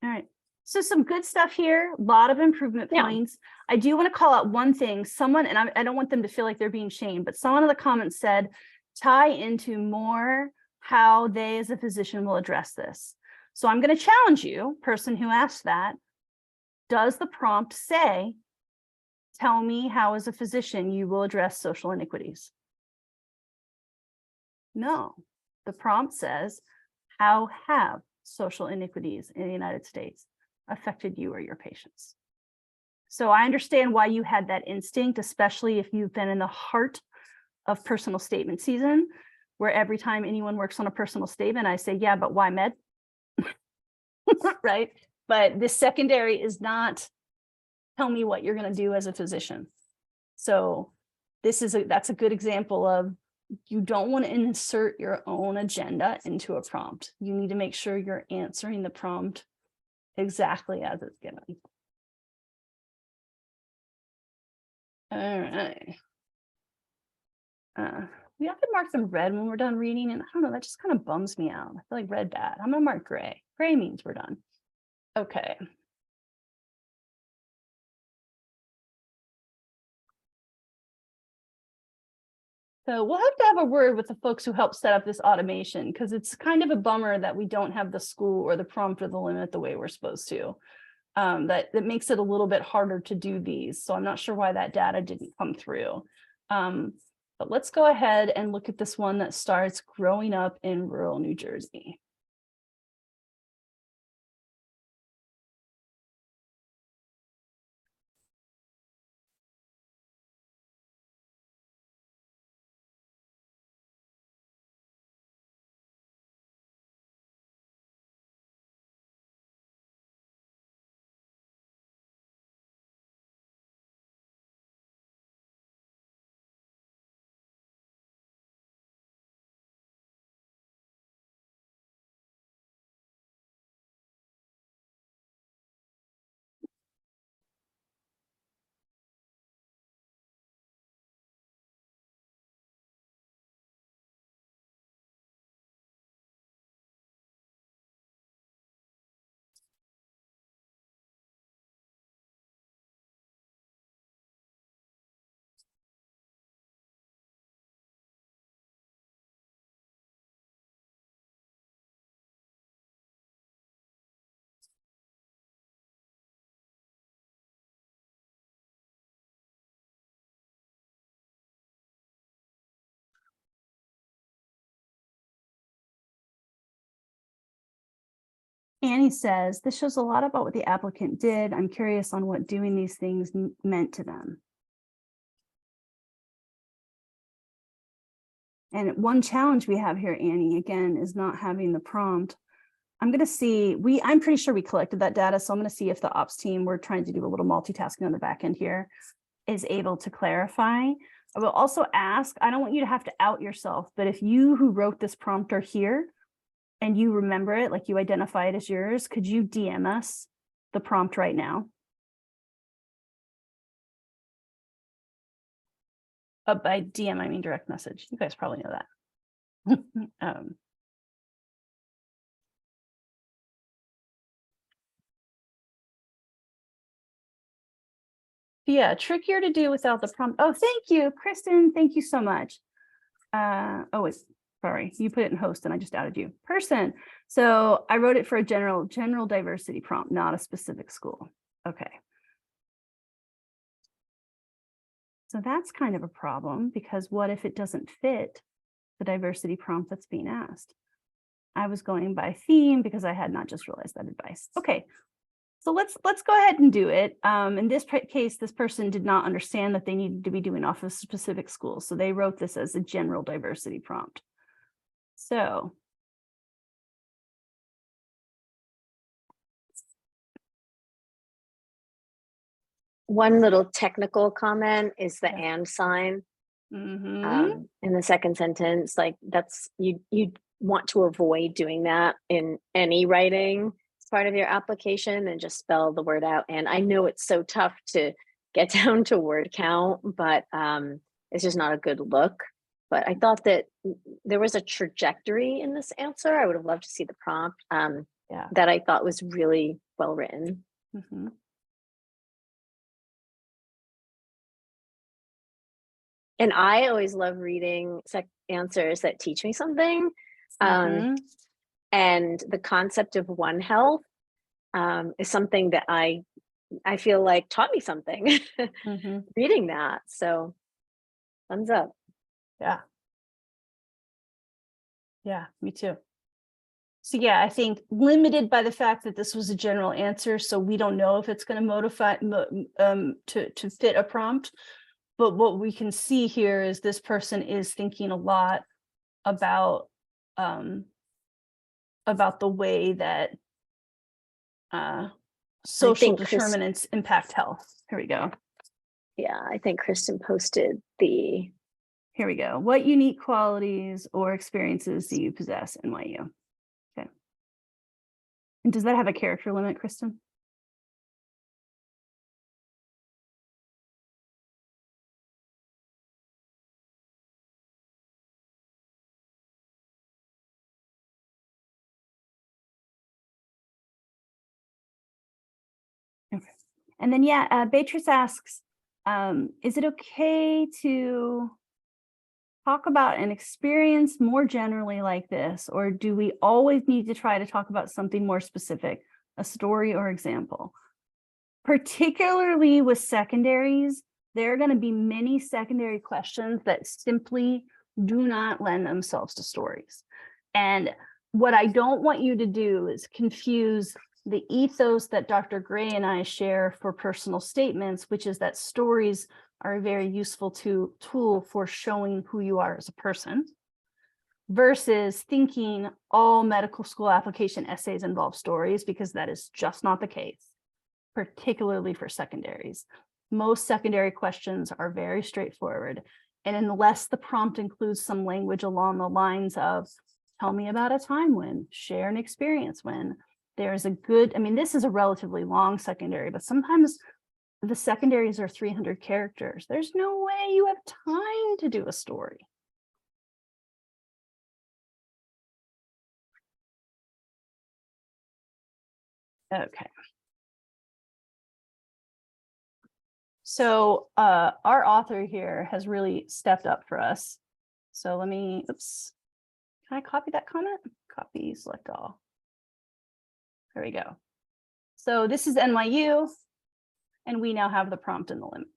All right. So some good stuff here, a lot of improvement points. I do want to call out one thing. Someone, and I don't want them to feel like they're being shamed, but someone in the comments said, tie into more how they as a physician will address this. So I'm going to challenge you, person who asked that. Does the prompt say, tell me how as a physician you will address social inequities? No, the prompt says, how have social inequities in the United States affected you or your patients? So I understand why you had that instinct, especially if you've been in the heart of personal statement season, where every time anyone works on a personal statement, I say, yeah, but why med? Right? But this secondary is not, tell me what you're going to do as a physician. So that's a good example of, you don't want to insert your own agenda into a prompt. You need to make sure you're answering the prompt exactly as it's given. All right. We often mark them red when we're done reading, and I don't know, that just kind of bums me out. I feel like red bad. I'm gonna mark gray. Gray means we're done. Okay. So we'll have to have a word with the folks who helped set up this automation, because it's kind of a bummer that we don't have the school or the prompt or the limit the way we're supposed to. That makes it a little bit harder to do these. So I'm not sure why that data didn't come through. But let's go ahead and look at this one that starts growing up in rural New Jersey. Annie says, this shows a lot about what the applicant did. I'm curious on what doing these things meant to them. And one challenge we have here, Annie, again, is not having the prompt. I'm going to see, I'm pretty sure we collected that data. So I'm going to see if the ops team, we're trying to do a little multitasking on the back end here, is able to clarify. I will also ask, I don't want you to have to out yourself, but if you who wrote this prompt are here, and you remember it, like you identify it as yours, could you DM us the prompt right now? By DM, I mean direct message. You guys probably know that. Yeah, trickier to do without the prompt. Oh, thank you, Kristen. Thank you so much. Oh, sorry, you put it in host and I just added you. Person. So I wrote it for a general diversity prompt, not a specific school. Okay. So that's kind of a problem, because what if it doesn't fit the diversity prompt that's being asked? I was going by theme because I had not just realized that advice. Okay. So let's go ahead and do it. In this case, this person did not understand that they needed to be doing off of specific schools. So they wrote this as a general diversity prompt. So One little technical comment is the Yeah. and sign mhm. in the second sentence. Like that's you want to avoid doing that in any writing as part of your application, and just spell the word out. And I know it's so tough to get down to word count, but it's just not a good look. But I thought that there was a trajectory in this answer. I would have loved to see the prompt Yeah. that I thought was really well written. Mhm. And I always love reading answers that teach me something. Mhm. And the concept of One Health is something that I feel like taught me something Mhm. reading that. So thumbs up. Yeah. Yeah, me too. So yeah, I think limited by the fact that this was a general answer, so we don't know if it's going to modify to fit a prompt. But what we can see here is this person is thinking a lot about the way that I social think Chris, determinants impact health. Here we go. yeah, I think Kristen posted the. Here we go. What unique qualities or experiences do you possess, NYU? Okay. And does that have a character limit, Kristen? Okay. And then, yeah, Beatrice asks, is it okay to talk about an experience more generally like this, or do we always need to try to talk about something more specific, a story or example? Particularly with secondaries, there are going to be many secondary questions that simply do not lend themselves to stories. And what I don't want you to do is confuse the ethos that Dr. Gray and I share for personal statements, which is that stories are a very useful tool for showing who you are as a person, versus thinking all medical school application essays involve stories, because that is just not the case, particularly for secondaries. Most secondary questions are very straightforward. And unless the prompt includes some language along the lines of, tell me about a time when, share an experience when, there's a good, I mean, this is a relatively long secondary, but sometimes the secondaries are 300 characters. There's no way you have time to do a story. Okay. So our author here has really stepped up for us. So let me, oops, can I copy that comment? Copy, select all. There we go. So this is NYU, and we now have the prompt in the limit.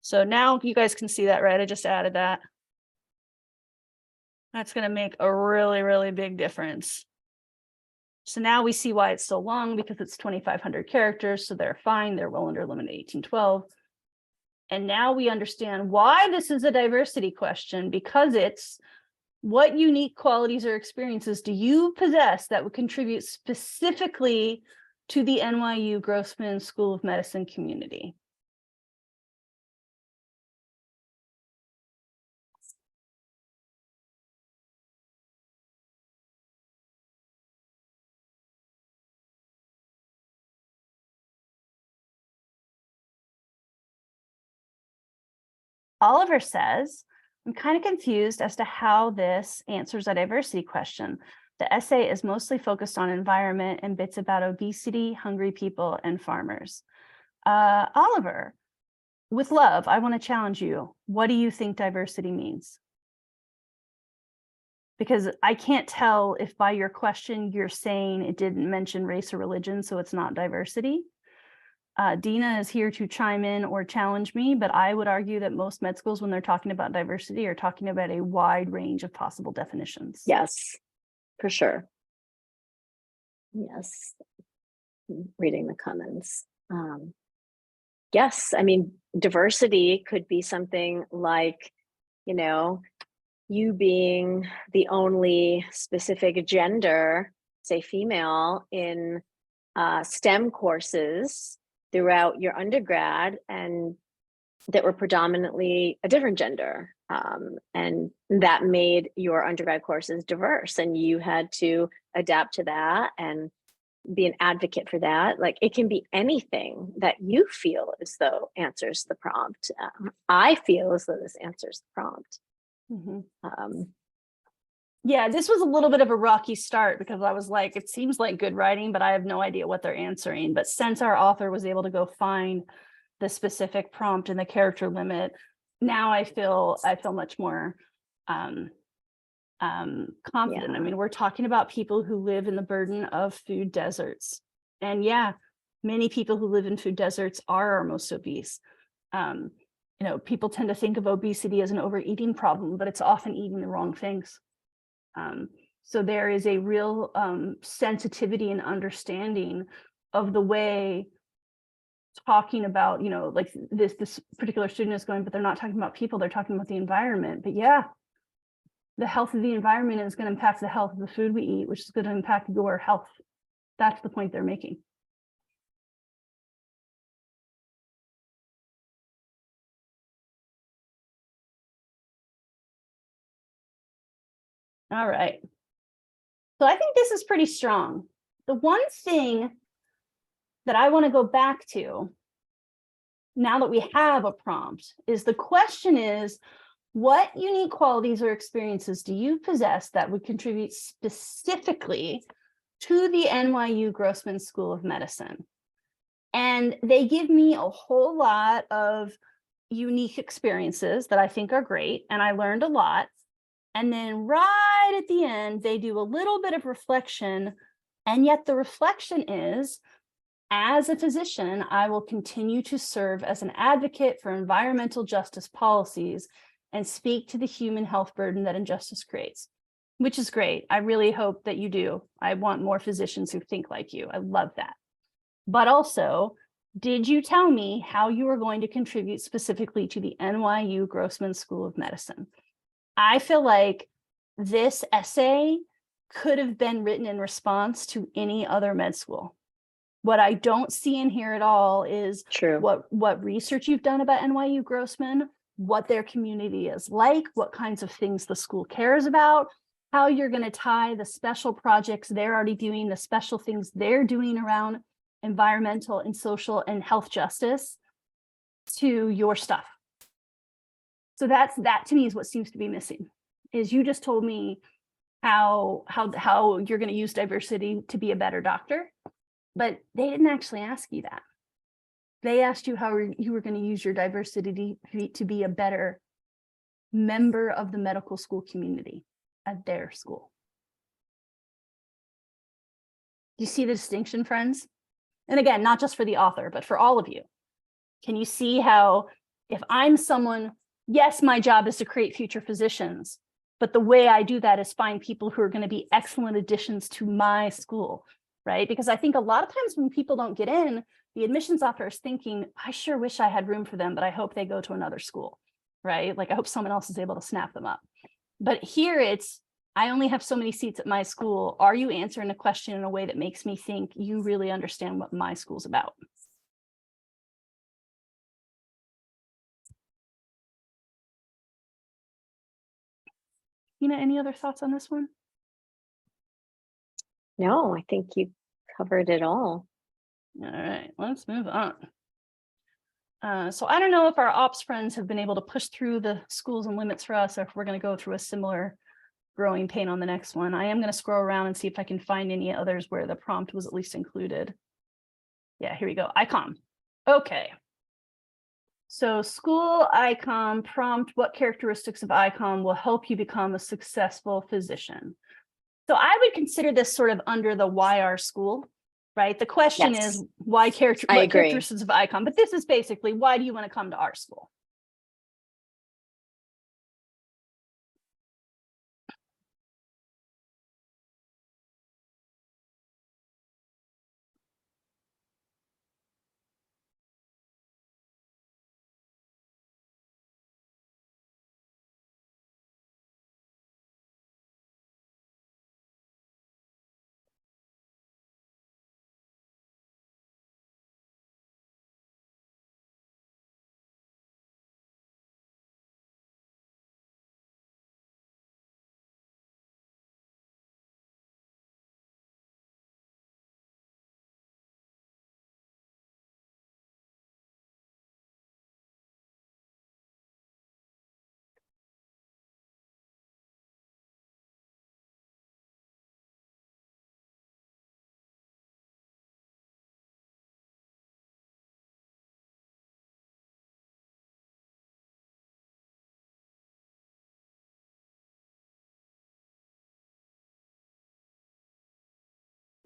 So now you guys can see that, right? I just added that. That's going to make a really, really big difference. So now we see why it's so long, because it's 2,500 characters. So they're fine. They're well under limit 1812. And now we understand why this is a diversity question, because it's what unique qualities or experiences do you possess that would contribute specifically to the NYU Grossman School of Medicine community? Oliver says, I'm kind of confused as to how this answers a diversity question. The essay is mostly focused on environment and bits about obesity, hungry people, and farmers. Oliver, with love, I want to challenge you. What do you think diversity means? Because I can't tell if by your question you're saying it didn't mention race or religion, so it's not diversity. Dina is here to chime in or challenge me, but I would argue that most med schools, when they're talking about diversity, are talking about a wide range of possible definitions. Yes, for sure. Yes, reading the comments. Yes, I mean, diversity could be something like, you being the only specific gender, say female, in STEM courses throughout your undergrad, and that were predominantly a different gender. And that made your undergrad courses diverse, and you had to adapt to that and be an advocate for that. Like, it can be anything that you feel as though answers the prompt. I feel as though this answers the prompt. Yeah, this was a little bit of a rocky start because I was like, it seems like good writing, but I have no idea what they're answering. But since our author was able to go find the specific prompt and the character limit, now I feel much more confident. Yeah. I mean, we're talking about people who live in the burden of food deserts. And yeah, many people who live in food deserts are our most obese. People tend to think of obesity as an overeating problem, but it's often eating the wrong things. So there is a real sensitivity and understanding of the way talking about, like this particular student is going, but they're not talking about people, they're talking about the environment. But yeah, the health of the environment is going to impact the health of the food we eat, which is going to impact your health. That's the point they're making. All right. So I think this is pretty strong. The one thing that I want to go back to now that we have a prompt is the question is, what unique qualities or experiences do you possess that would contribute specifically to the NYU Grossman School of Medicine? And they give me a whole lot of unique experiences that I think are great, and I learned a lot. And then right at the end, they do a little bit of reflection, and yet the reflection is, as a physician, I will continue to serve as an advocate for environmental justice policies and speak to the human health burden that injustice creates, which is great. I really hope that you do. I want more physicians who think like you. I love that. But also, did you tell me how you are going to contribute specifically to the NYU Grossman School of Medicine? I feel like this essay could have been written in response to any other med school. What I don't see in here at all is True. what research you've done about NYU Grossman, what their community is like, what kinds of things the school cares about, how you're going to tie the special projects they're already doing, the special things they're doing around environmental and social and health justice to your stuff. So that to me is what seems to be missing, is you just told me how you're going to use diversity to be a better doctor, but they didn't actually ask you that. They asked you how you were going to use your diversity to be a better member of the medical school community at their school. Do you see the distinction, friends? And again, not just for the author, but for all of you. Can you see how if I'm someone, yes, my job is to create future physicians, but the way I do that is find people who are going to be excellent additions to my school, right? Because I think a lot of times when people don't get in, the admissions officer is thinking, I sure wish I had room for them, but I hope they go to another school, right? Like I hope someone else is able to snap them up. But here it's, I only have so many seats at my school. Are you answering a question in a way that makes me think you really understand what my school's about? Any other thoughts on this one? No, I think you covered it all. All right, let's move on. So I don't know if our ops friends have been able to push through the schools and limits for us, or if we're going to go through a similar growing pain on the next one. I am going to scroll around and see if I can find any others where the prompt was at least included. Yeah, here we go. ICOM. Okay. So school ICOM prompt, what characteristics of ICOM will help you become a successful physician? So I would consider this sort of under the why our school, right? The question Yes, is why I what agree. characteristics of ICOM, but this is basically why do you want to come to our school?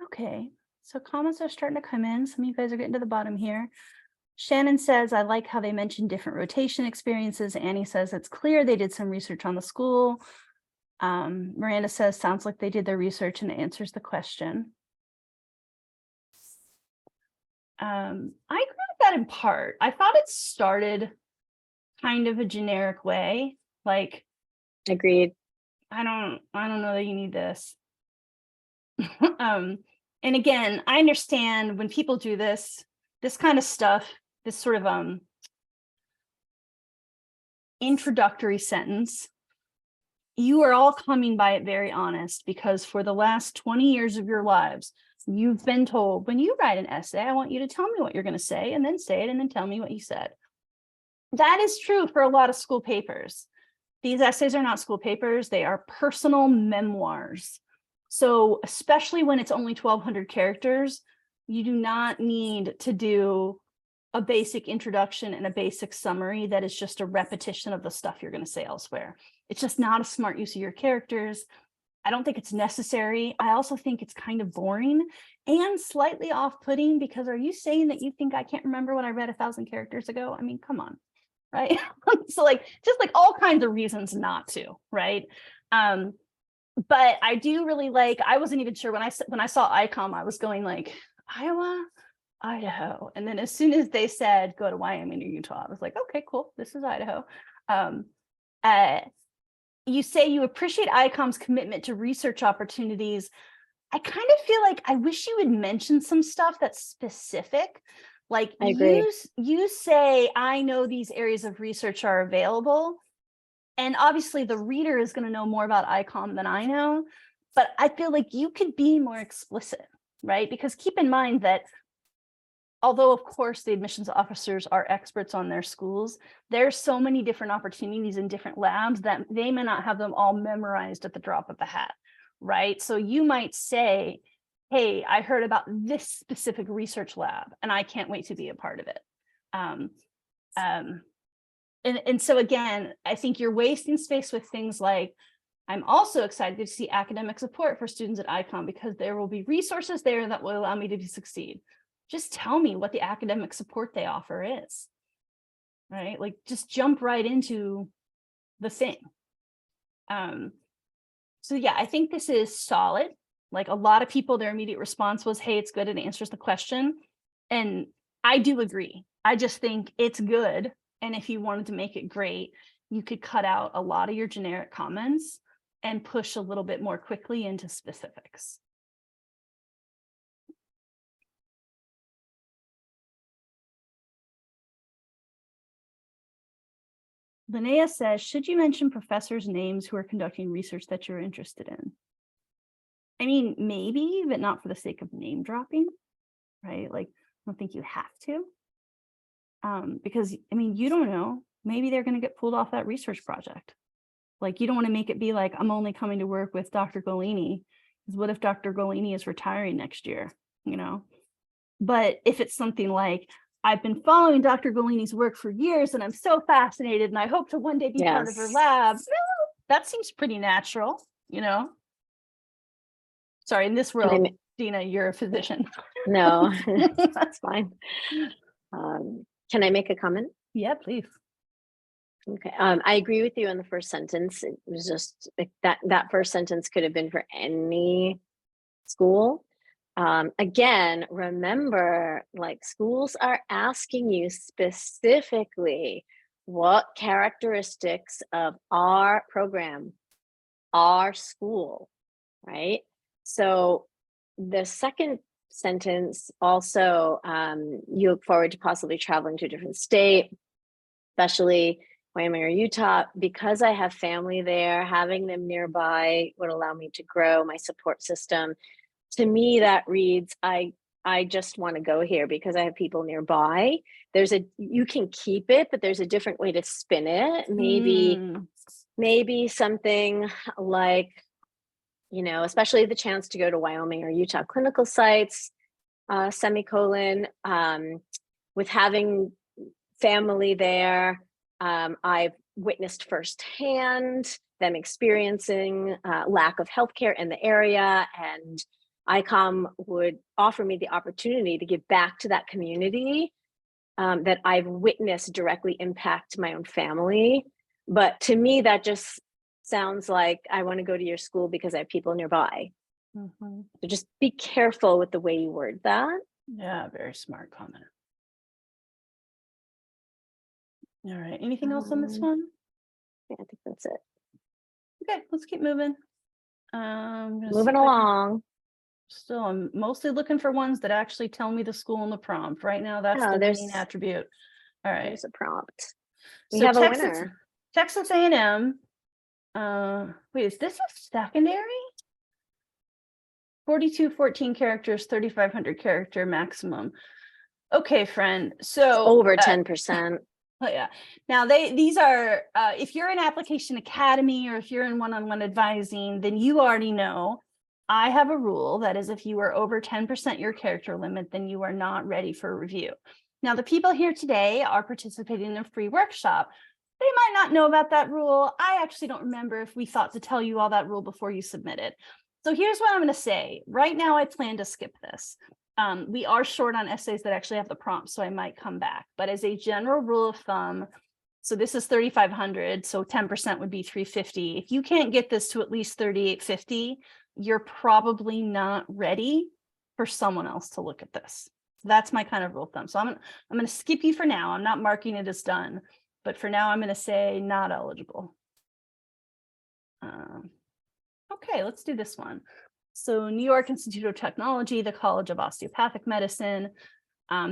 Okay, so comments are starting to come in. Some of you guys are getting to the bottom here. Shannon says, I like how they mentioned different rotation experiences. Annie says, it's clear they did some research on the school. Miranda says, sounds like they did their research and it answers the question. I agree with that in part. I thought it started kind of a generic way. Like, Agreed. I don't know that you need this. And again, I understand when people do this kind of stuff, this sort of introductory sentence, you are all coming by it very honest, because for the last 20 years of your lives, you've been told when you write an essay, I want you to tell me what you're going to say and then say it and then tell me what you said. That is true for a lot of school papers. These essays are not school papers, they are personal memoirs. So especially when it's only 1,200 characters, you do not need to do a basic introduction and a basic summary that is just a repetition of the stuff you're going to say elsewhere. It's just not a smart use of your characters. I don't think it's necessary. I also think it's kind of boring and slightly off-putting, because are you saying that you think I can't remember what I read 1,000 characters ago? I mean, come on, right? So like, just like all kinds of reasons not to, right? But I do really like, I wasn't even sure when I saw ICOM, I was going like, Iowa, Idaho. And then as soon as they said, go to Wyoming or Utah, I was like, okay, cool, this is Idaho. You say you appreciate ICOM's commitment to research opportunities. I kind of feel like I wish you would mention some stuff that's specific. Like I agree. you say, I know these areas of research are available. And obviously the reader is going to know more about ICOM than I know, but I feel like you could be more explicit, right? Because keep in mind that although of course the admissions officers are experts on their schools, there's so many different opportunities in different labs that they may not have them all memorized at the drop of a hat, right? So you might say, hey, I heard about this specific research lab and I can't wait to be a part of it. And so again, I think you're wasting space with things like, I'm also excited to see academic support for students at ICOM because there will be resources there that will allow me to succeed. Just tell me what the academic support they offer is, right? Like just jump right into the thing. So yeah, I think this is solid. Like a lot of people, their immediate response was, hey, it's good, it answers the question. And I do agree. I just think it's good. And if you wanted to make it great, you could cut out a lot of your generic comments and push a little bit more quickly into specifics. Linnea says, should you mention professors' names who are conducting research that you're interested in? I mean, maybe, but not for the sake of name dropping, right? Like, I don't think you have to. Because I mean, you don't know, maybe they're going to get pulled off that research project. Like, you don't want to make it be like, I'm only coming to work with Dr. Golini, because what if Dr. Golini is retiring next year, you know? But if it's something like, I've been following Dr. Golini's work for years and I'm so fascinated and I hope to one day be part of her Yes. lab, that seems pretty natural, you know? Sorry, in this Can I world, ma- Dina, you're a physician. No, that's fine. Can I make a comment? Yeah, please. Okay. I agree with you on the first sentence. It was just like that first sentence could have been for any school. Again, remember, like, schools are asking you specifically what characteristics of our program, our school, right? So the second sentence also, you look forward to possibly traveling to a different state, especially Wyoming or Utah. Because I have family there, having them nearby would allow me to grow my support system. To me, that reads, I just want to go here because I have people nearby. You can keep it, but there's a different way to spin it. Maybe something like, especially the chance to go to Wyoming or Utah clinical sites, semicolon, with having family there. I've witnessed firsthand them experiencing lack of healthcare in the area, and ICOM would offer me the opportunity to give back to that community that I've witnessed directly impact my own family. But to me, that just sounds like I want to go to your school because I have people nearby. Mm-hmm. So just be careful with the way you word that. Yeah, very smart comment. All right, anything else on this one? Yeah, I think that's it. Okay, let's keep moving. Moving along. Still, I'm mostly looking for ones that actually tell me the school and the prompt. Right now, that's the main attribute. All right. There's a prompt. We So have a winner. Texas A&M. Wait, is this a secondary? 4214 characters, 3,500 character maximum. Okay, friend. So over 10%. Oh yeah. Now these are, if you're in Application Academy or if you're in one-on-one advising, then you already know I have a rule that is if you are over 10% your character limit, then you are not ready for review. Now, the people here today are participating in a free workshop. They might not know about that rule. I actually don't remember if we thought to tell you all that rule before you submitted. So here's what I'm going to say. Right now, I plan to skip this. We are short on essays that actually have the prompt, so I might come back. But as a general rule of thumb, so this is 3,500, so 10% would be 350. If you can't get this to at least 3,850, you're probably not ready for someone else to look at this. That's my kind of rule of thumb. So I'm going to skip you for now. I'm not marking it as done, but for now I'm going to say not eligible. Okay, let's do this one. So New York Institute of Technology, the College of Osteopathic Medicine.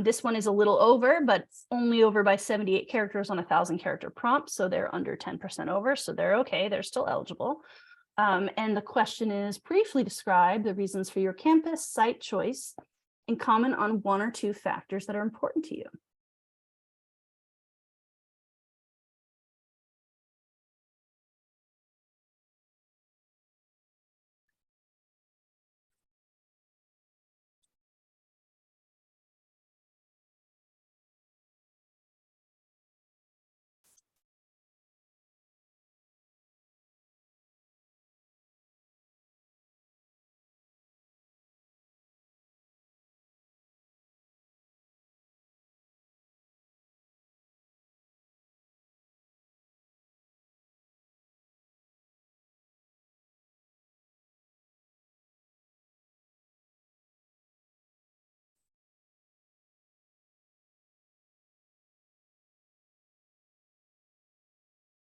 This one is a little over, but only over by 78 characters on a 1,000 character prompt. So they're under 10% over. So they're okay. They're still eligible. And the question is, briefly describe the reasons for your campus site choice and comment on one or two factors that are important to you.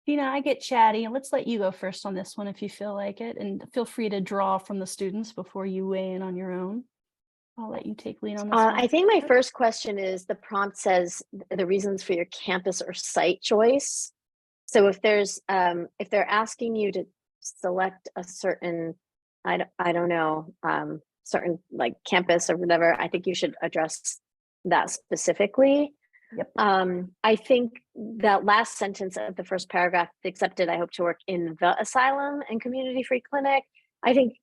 Dina, I get chatty, and let's let you go first on this one if you feel like it, and feel free to draw from the students before you weigh in on your own. I'll let you take lead on this one. I think my first question is, the prompt says the reasons for your campus or site choice. So if there's if they're asking you to select a certain, I don't know, certain like campus or whatever, I think you should address that specifically. Yep. I think that last sentence of the first paragraph, accepted, I hope to work in the asylum and community free clinic. I think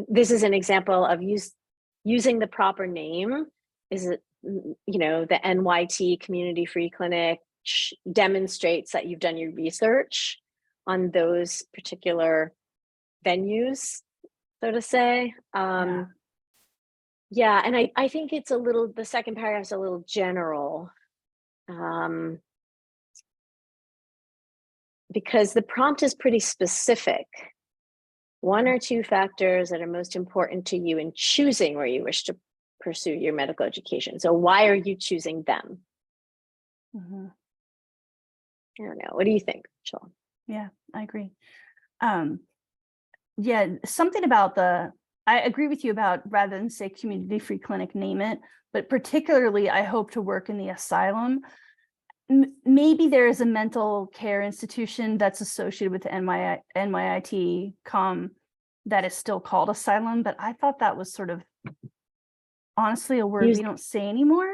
this is an example of using the proper name. Is it, the NYT community free clinic demonstrates that you've done your research on those particular venues, so to say. Yeah, and I think it's the second paragraph is a little general. Because the prompt is pretty specific. One or two factors that are most important to you in choosing where you wish to pursue your medical education. So why are you choosing them? Mm-hmm. I don't know. What do you think, Rachel? Yeah, I agree. Yeah, something about I agree with you about, rather than say community free clinic, name it, but particularly I hope to work in the asylum. Maybe there is a mental care institution that's associated with NYIT that is still called asylum, but I thought that was sort of honestly a word we don't say anymore.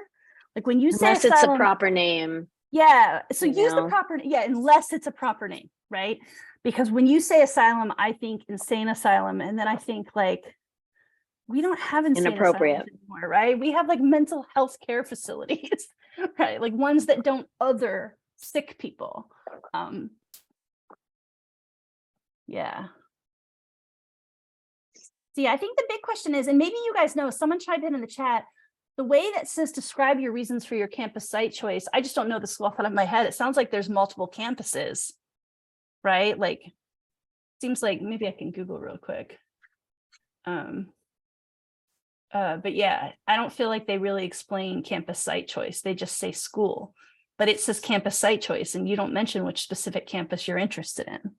Like when you say unless asylum, it's a proper name. Yeah, so use the proper, unless it's a proper name, right? Because when you say asylum, I think insane asylum, and then I think like we don't have insane asylums anymore, right? We have like mental health care facilities, right? Like ones that don't other sick people. Yeah. See, I think the big question is, and maybe you guys know, someone chimed in the chat, the way that says describe your reasons for your campus site choice, I just don't know the school off the top of my head. It sounds like there's multiple campuses, right? Like, seems like maybe I can Google real quick. But yeah, I don't feel like they really explain campus site choice. They just say school, but it says campus site choice, and you don't mention which specific campus you're interested in.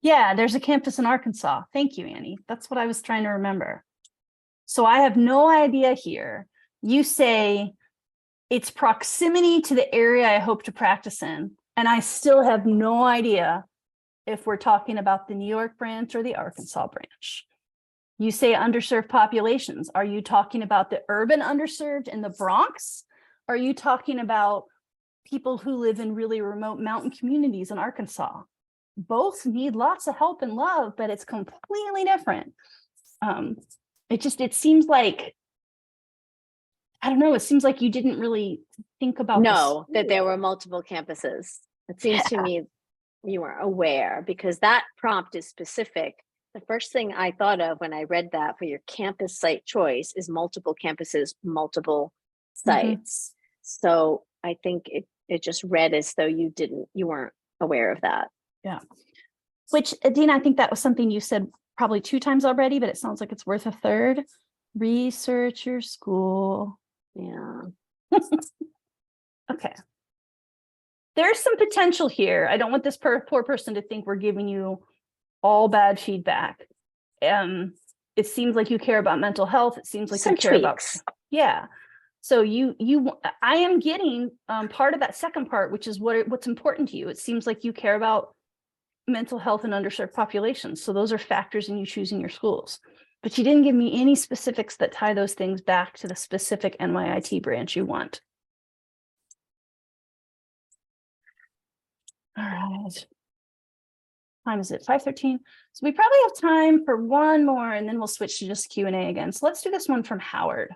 Yeah, there's a campus in Arkansas. Thank you, Annie. That's what I was trying to remember. So I have no idea here. You say it's proximity to the area I hope to practice in, and I still have no idea if we're talking about the New York branch or the Arkansas branch. You say underserved populations. Are you talking about the urban underserved in the Bronx? Are you talking about people who live in really remote mountain communities in Arkansas? Both need lots of help and love, but it's completely different. It seems like, I don't know, it seems like you didn't really think about that there were multiple campuses. It seems to me you weren't aware, because that prompt is specific. The first thing I thought of when I read that for your campus site choice is multiple campuses, multiple sites. So I think it just read as though you weren't aware of that. Yeah. Which, Adina, I think that was something you said probably 2 times already, but it sounds like it's worth a third. Research your school. Yeah. Okay. There's some potential here. I don't want this poor person to think we're giving you all bad feedback. It seems like you care about mental health. It seems like some you care tweaks. about, yeah. So I am getting part of that second part, which is what's important to you. It seems like you care about mental health and underserved populations. So those are factors in you choosing your schools. But you didn't give me any specifics that tie those things back to the specific NYIT branch you want. All right. Time is it? 5:13. So we probably have time for one more, and then we'll switch to just Q&A again. So let's do this one from Howard.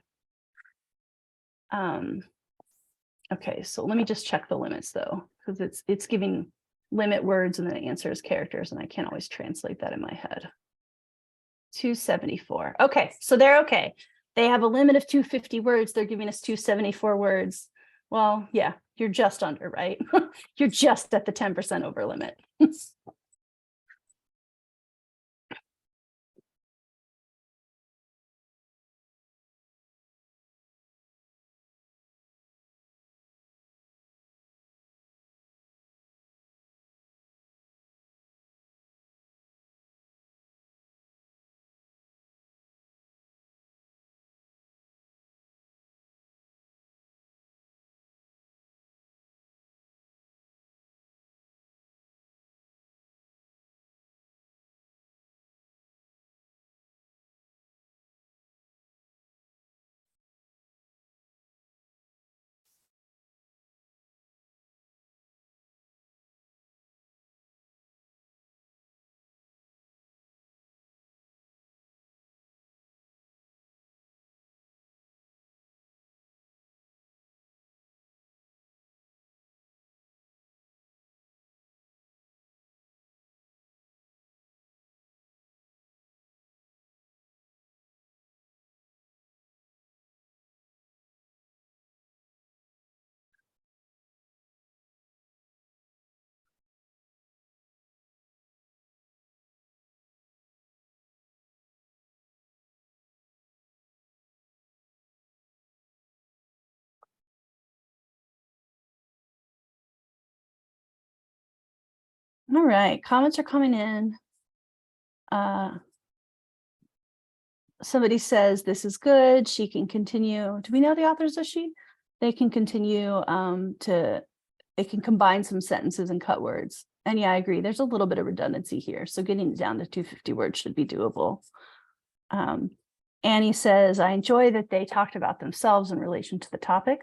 Okay, so let me just check the limits though, because it's giving limit words and then it answers characters, and I can't always translate that in my head. 274. Okay, so they're okay. They have a limit of 250 words. They're giving us 274 words. Well, yeah, you're just under, right? You're just at the 10% over limit. All right, comments are coming in. Somebody says this is good. She can continue. Do we know the authors of she? They can continue they can combine some sentences and cut words. And yeah, I agree. There's a little bit of redundancy here. So getting it down to 250 words should be doable. Annie says, I enjoy that they talked about themselves in relation to the topic,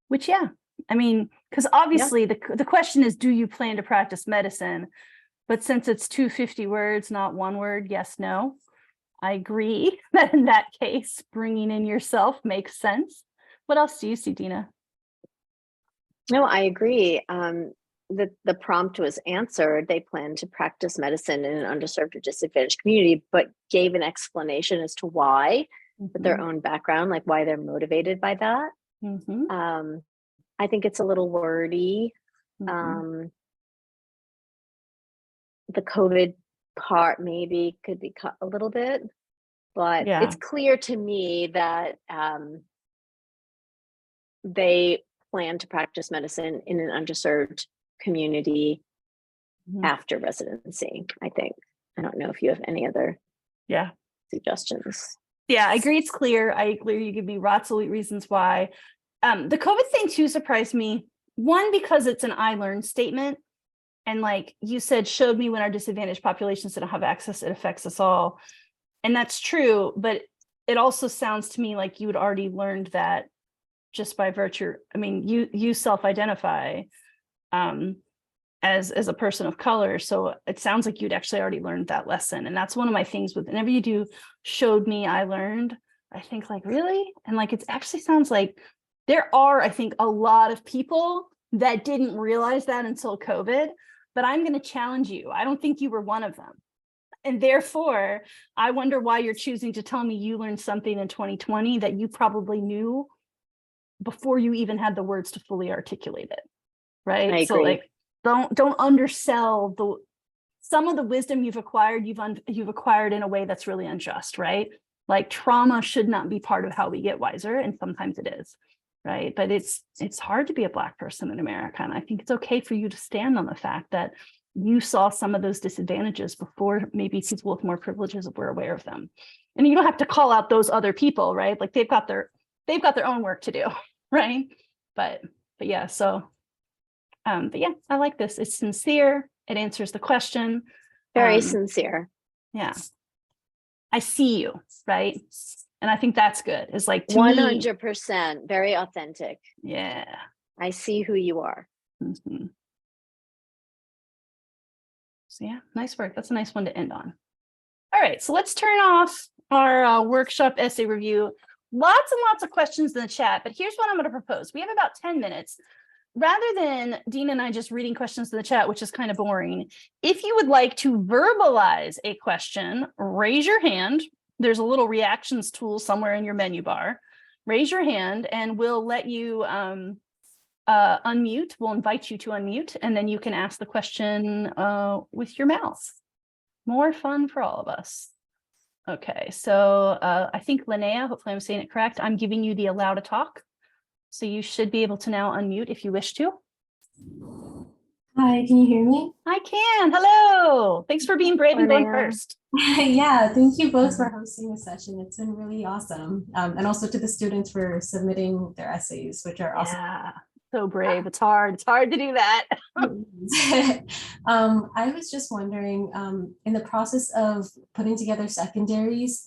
which, yeah, I mean, because obviously the question is, do you plan to practice medicine? But since it's 250 words, not one word, yes, no. I agree that in that case, bringing in yourself makes sense. What else do you see, Dina? No, I agree. The prompt was answered. They plan to practice medicine in an underserved or disadvantaged community, but gave an explanation as to why, with their own background, like why they're motivated by that. I think it's a little wordy. The COVID part maybe could be cut a little bit, but it's clear to me that they plan to practice medicine in an underserved community after residency, I think. I don't know if you have any other suggestions. Yeah, I agree. It's clear. I agree. You give me lots of reasons why. The COVID thing too surprised me. One, because it's an I learned statement. And like you said, showed me when our disadvantaged populations don't have access, it affects us all. And that's true. But it also sounds to me like you had already learned that just by virtue. I mean, you self-identify as a person of color. So it sounds like you'd actually already learned that lesson. And that's one of my things with whenever you do showed me, I learned, I think like, really? And like, it actually sounds like there are, I think, a lot of people that didn't realize that until COVID, but I'm going to challenge you. I don't think you were one of them. And therefore, I wonder why you're choosing to tell me you learned something in 2020 that you probably knew before you even had the words to fully articulate it. Right. I agree. So like, don't undersell some of the wisdom you've acquired in a way that's really unjust, right? Like trauma should not be part of how we get wiser, and sometimes it is, right? But it's hard to be a Black person in America, and I think it's okay for you to stand on the fact that you saw some of those disadvantages before maybe people with more privileges were aware of them. And you don't have to call out those other people, right? Like they've got their own work to do, right? But yeah, so. But yeah, I like this. It's sincere. It answers the question. Very sincere. Yeah. I see you, right? And I think that's good. It's like 100%, very authentic. Yeah. I see who you are. So yeah, nice work. That's a nice one to end on. All right, so let's turn off our workshop essay review. Lots and lots of questions in the chat, but here's what I'm going to propose. We have about 10 minutes. Rather than Dina and I just reading questions in the chat, which is kind of boring, if you would like to verbalize a question, raise your hand. There's a little reactions tool somewhere in your menu bar. Raise your hand and we'll let you unmute. We'll invite you to unmute, and then you can ask the question with your mouth. More fun for all of us. Okay, so I think Linnea, hopefully I'm saying it correct, I'm giving you the allow to talk. So you should be able to now unmute if you wish to. Hi, can you hear me? I can. Hello. Thanks for being brave and going first. Yeah, thank you both for hosting this session. It's been really awesome. And also to the students for submitting their essays, which are awesome. Yeah, so brave. It's hard. It's hard to do that. I was just wondering, in the process of putting together secondaries,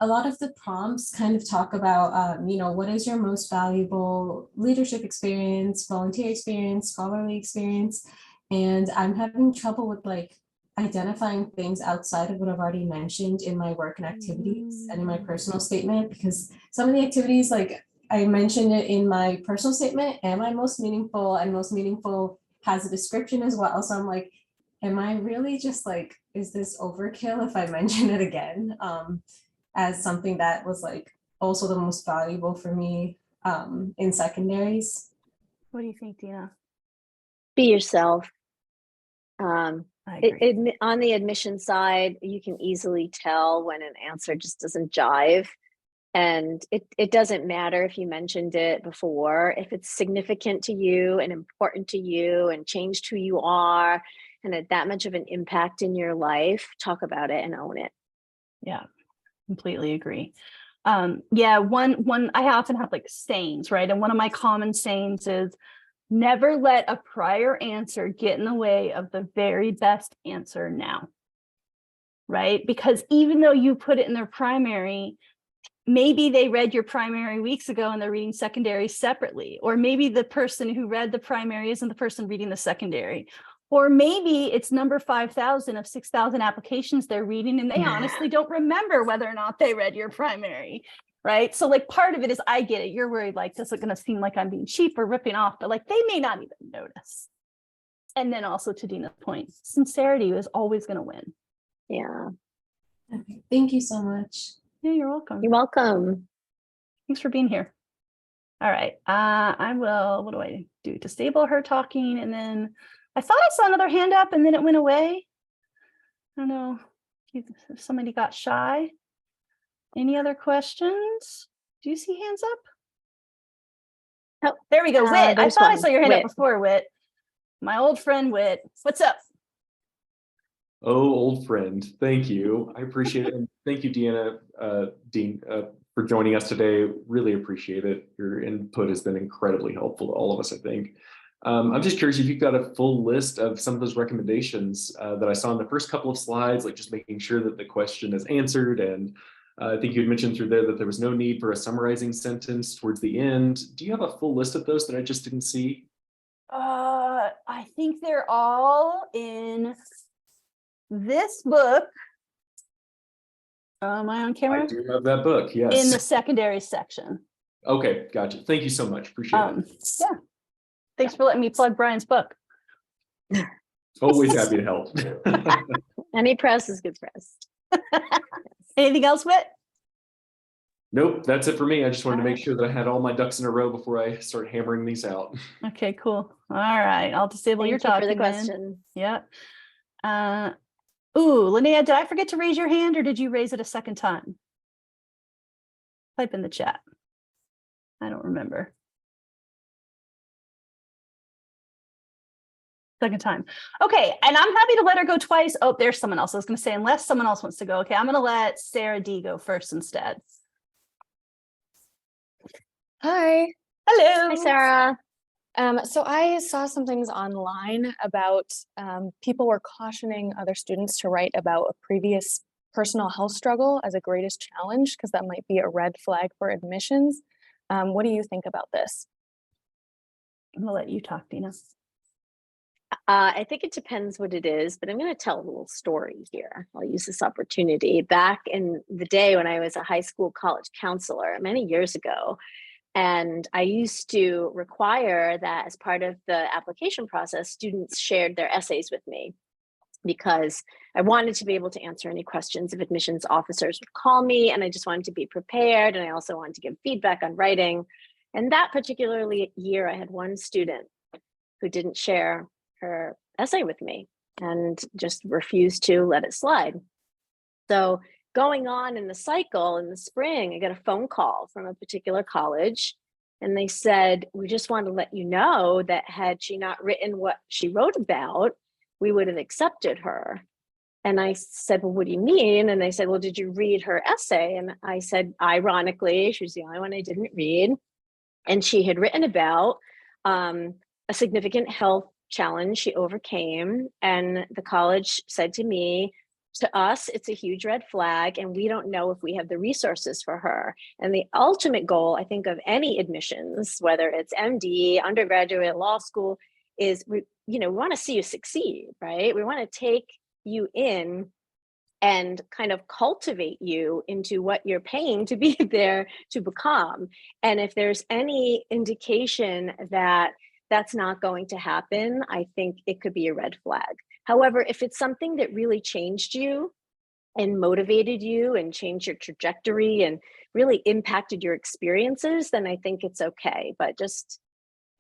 a lot of the prompts kind of talk about, what is your most valuable leadership experience, volunteer experience, scholarly experience, and I'm having trouble with like identifying things outside of what I've already mentioned in my work and activities and in my personal statement, because some of the activities, like I mentioned it in my personal statement, am I most meaningful, and most meaningful has a description as well. So I'm like, am I really just like, is this overkill if I mention it again? As something that was like also the most valuable for me in secondaries. What do you think, Dina? Be yourself. I agree. On the admission side, you can easily tell when an answer just doesn't jive And it doesn't matter if you mentioned it before, if it's significant to you and important to you and changed who you are and had that much of an impact in your life, talk about it and own it. Yeah, completely agree. Yeah, one I often have like sayings, right? And one of my common sayings is never let a prior answer get in the way of the very best answer now. Right? Because even though you put it in their primary, maybe they read your primary weeks ago and they're reading secondary separately, or maybe the person who read the primary isn't the person reading the secondary, or maybe it's number 5,000 of 6,000 applications they're reading and they honestly don't remember whether or not they read your primary, right? So like part of it is, I get it, you're worried like this is going to seem like I'm being cheap or ripping off, but like they may not even notice. And then also to Dina's point, sincerity is always going to win. Yeah. Okay, thank you so much. Yeah, you're welcome. You're welcome. Thanks for being here. All right. I will, what do I do? Disable her talking. And then I thought I saw another hand up and then it went away. I don't know if somebody got shy. Any other questions? Do you see hands up? Oh, there we go. Whit. I there's thought I one. saw your hand Whit. up before, Whit. My old friend, Whit. What's up? Oh, old friend. Thank you. I appreciate it. And thank you, Dean, for joining us today. Really appreciate it. Your input has been incredibly helpful to all of us, I think. I'm just curious if you've got a full list of some of those recommendations that I saw in the first couple of slides, like just making sure that the question is answered. And I think you had mentioned through there that there was no need for a summarizing sentence towards the end. Do you have a full list of those that I just didn't see? I think they're all in this book. Am I on camera? I do have that book, yes. In the secondary section. Okay, gotcha. Thank you so much. Appreciate it. Yeah. Thanks for letting me plug Brian's book. Always happy to help. Any press is good press. Anything else, Whit? Nope, that's it for me. I just wanted to make sure that I had all my ducks in a row before I start hammering these out. Okay, cool. All right, I'll disable your Thank you talking. for the then. question. Yeah. Ooh, Linnea, did I forget to raise your hand or did you raise it a second time? Type in the chat. I don't remember. Second time. Okay, and I'm happy to let her go twice. Oh, there's someone else. I was going to say, unless someone else wants to go. Okay, I'm going to let Sarah D go first instead. Hi. Hello. Hi, Sarah. So I saw some things online about people were cautioning other students to write about a previous personal health struggle as a greatest challenge, because that might be a red flag for admissions. What do you think about this? I'm going to let you talk, Dina. I think it depends what it is, but I'm going to tell a little story here. I'll use this opportunity. Back in the day when I was a high school college counselor many years ago, and I used to require that as part of the application process, students shared their essays with me because I wanted to be able to answer any questions if admissions officers would call me, and I just wanted to be prepared, and I also wanted to give feedback on writing. And that particular year, I had one student who didn't share her essay with me and just refused to let it slide. So going on in the cycle in the spring, I got a phone call from a particular college, and they said, we just want to let you know that had she not written what she wrote about, we would have accepted her. And I said, well, what do you mean? And they said, well, did you read her essay? And I said, ironically, she was the only one I didn't read. And she had written about a significant health challenge she overcame. And the college said to me, to us, it's a huge red flag, and we don't know if we have the resources for her. And the ultimate goal, I think, of any admissions, whether it's MD, undergraduate, law school, is we want to see you succeed, right? We want to take you in and kind of cultivate you into what you're paying to be there to become. And if there's any indication that that's not going to happen, I think it could be a red flag. However, if it's something that really changed you and motivated you and changed your trajectory and really impacted your experiences, then I think it's okay, but just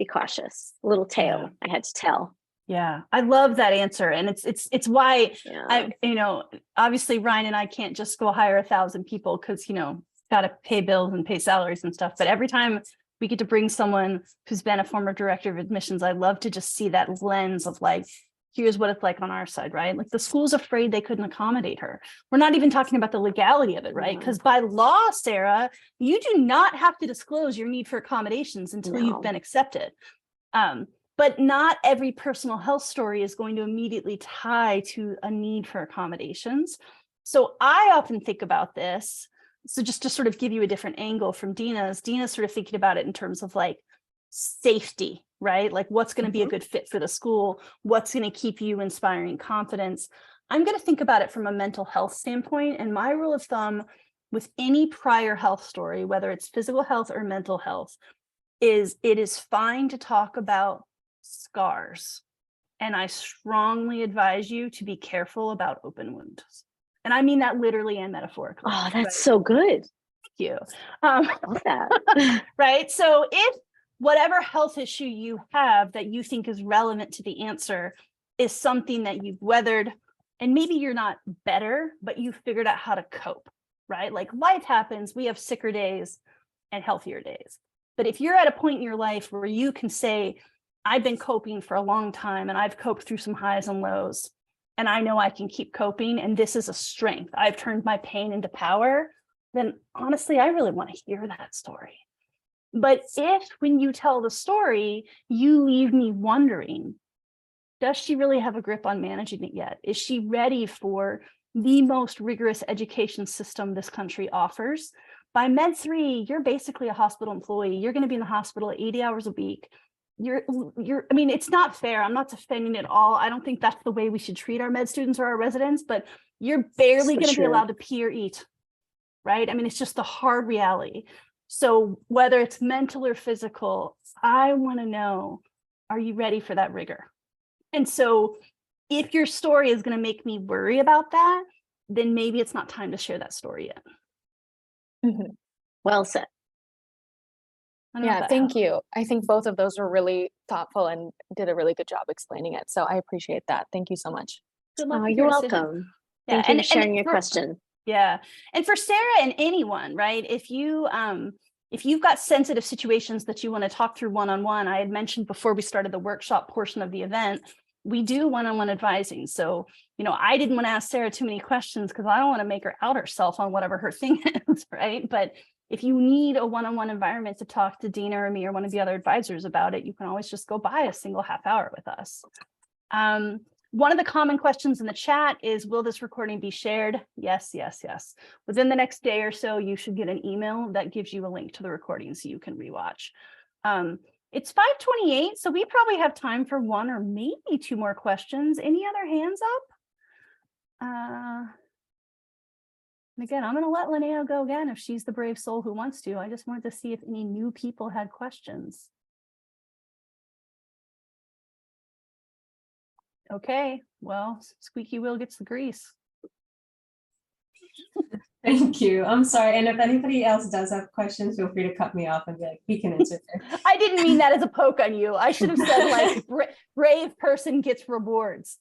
be cautious. A little tale I had to tell. Yeah, I love that answer. And it's why Yeah. I, obviously Ryan and I can't just go hire 1,000 people because, got to pay bills and pay salaries and stuff. But every time we get to bring someone who's been a former director of admissions, I love to just see that lens of like, here's what it's like on our side, right? Like the school's afraid they couldn't accommodate her. We're not even talking about the legality of it, right? Because by law, Sarah, you do not have to disclose your need for accommodations until you've been accepted. But not every personal health story is going to immediately tie to a need for accommodations. So I often think about this. So just to sort of give you a different angle from Dina's sort of thinking about it in terms of like safety, right? Like what's going to be a good fit for the school? What's going to keep you inspiring confidence? I'm going to think about it from a mental health standpoint. And my rule of thumb with any prior health story, whether it's physical health or mental health, is it is fine to talk about scars. And I strongly advise you to be careful about open wounds. And I mean that literally and metaphorically. Oh, that's so good. Thank you. I love that. Right. So if whatever health issue you have that you think is relevant to the answer is something that you've weathered, and maybe you're not better, but you figured out how to cope, right? Like life happens, we have sicker days and healthier days. But if you're at a point in your life where you can say, I've been coping for a long time and I've coped through some highs and lows, and I know I can keep coping, and this is a strength, I've turned my pain into power, then honestly, I really want to hear that story. But if when you tell the story, you leave me wondering, does she really have a grip on managing it yet? Is she ready for the most rigorous education system this country offers? By Med 3, you're basically a hospital employee. You're going to be in the hospital 80 hours a week. I mean, it's not fair. I'm not defending it all. I don't think that's the way we should treat our med students or our residents, but you're barely going to be allowed to pee or eat, right? I mean, it's just the hard reality. So whether it's mental or physical, I want to know, are you ready for that rigor? And so if your story is going to make me worry about that, then maybe it's not time to share that story yet. Mhm. Well said. Yeah, thank you. I think both of those were really thoughtful and did a really good job explaining it. So I appreciate that. Thank you so much. Good luck Oh, with you're your decision. welcome. Yeah, Thank you for sharing your question. Yeah. And for Sarah and anyone, right? If you've got sensitive situations that you want to talk through one-on-one, I had mentioned before we started the workshop portion of the event, we do one-on-one advising. So, I didn't want to ask Sarah too many questions because I don't want to make her out herself on whatever her thing is, right? But if you need a one-on-one environment to talk to Dina or me or one of the other advisors about it, you can always just go by a single half hour with us. One of the common questions in the chat is, will this recording be shared? Yes, yes, yes. Within the next day or so, you should get an email that gives you a link to the recording so you can rewatch. It's 5:28, so we probably have time for one or maybe two more questions. Any other hands up? And again, I'm going to let Linnea go again if she's the brave soul who wants to. I just wanted to see if any new people had questions. Okay, well, squeaky wheel gets the grease. Thank you. I'm sorry. And if anybody else does have questions, feel free to cut me off and be like, we can answer this. I didn't mean that as a poke on you. I should have said like brave person gets rewards.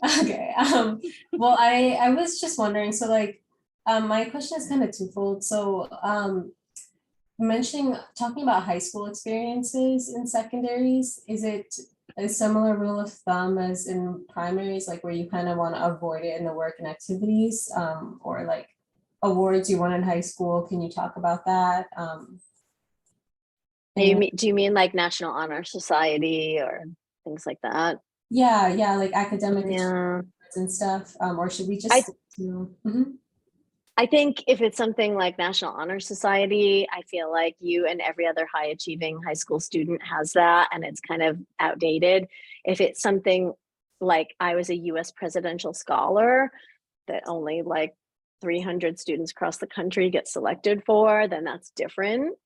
Okay. Well, I was just wondering, so like, my question is kind of twofold. So talking about high school experiences in secondaries, is it a similar rule of thumb as in primaries, like where you kind of want to avoid it in the work and activities, or like awards you won in high school? Can you talk about that? Do you mean like National Honor Society or things like that? Yeah, like academic achievements and stuff. Or should we just I think if it's something like National Honor Society, I feel like you and every other high achieving high school student has that, and it's kind of outdated. If it's something like I was a US presidential scholar that only like 300 students across the country get selected for, then that's different.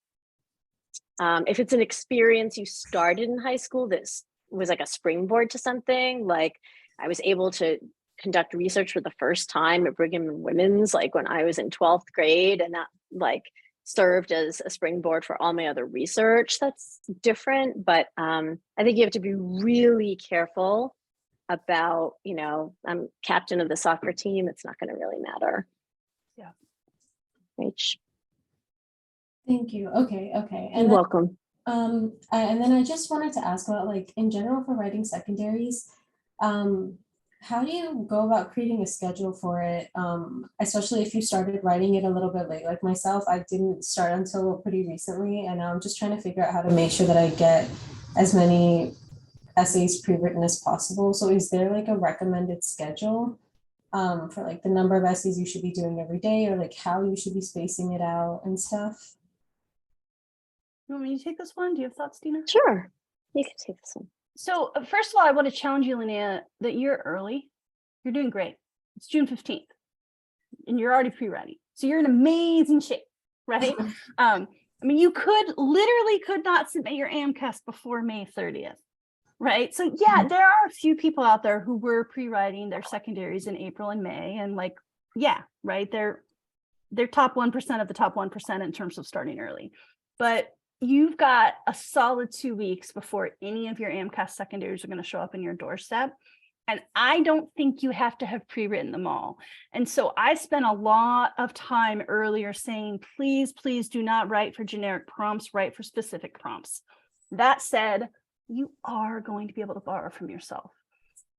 If it's an experience you started in high school that was like a springboard to something, like I was able to conduct research for the first time at Brigham and Women's, like when I was in 12th grade, and that like served as a springboard for all my other research, that's different. But I think you have to be really careful about, I'm captain of the soccer team, it's not going to really matter. Yeah. Rach. Thank you. Okay. You're And then, welcome. and then I just wanted to ask about, like, in general for writing secondaries, how do you go about creating a schedule for it? Especially if you started writing it a little bit late, like myself, I didn't start until pretty recently, and I'm just trying to figure out how to make sure that I get as many essays pre-written as possible. So is there like a recommended schedule for like the number of essays you should be doing every day, or like how you should be spacing it out and stuff? You want me to take this one? Do you have thoughts, Dina? Sure, you can take this one. So first of all, I want to challenge you, Linnea, that you're early. You're doing great. It's June 15th and you're already pre-ready. So you're in amazing shape, right? I mean, you literally could not submit your AMCAS before May 30th, right? So yeah, there are a few people out there who were pre-writing their secondaries in April and May, and like, yeah, right, they're top 1% of the top 1% in terms of starting early. But you've got a solid 2 weeks before any of your AMCAS secondaries are going to show up in your doorstep. And I don't think you have to have pre-written them all. And so I spent a lot of time earlier saying, please, please do not write for generic prompts, write for specific prompts. That said, you are going to be able to borrow from yourself.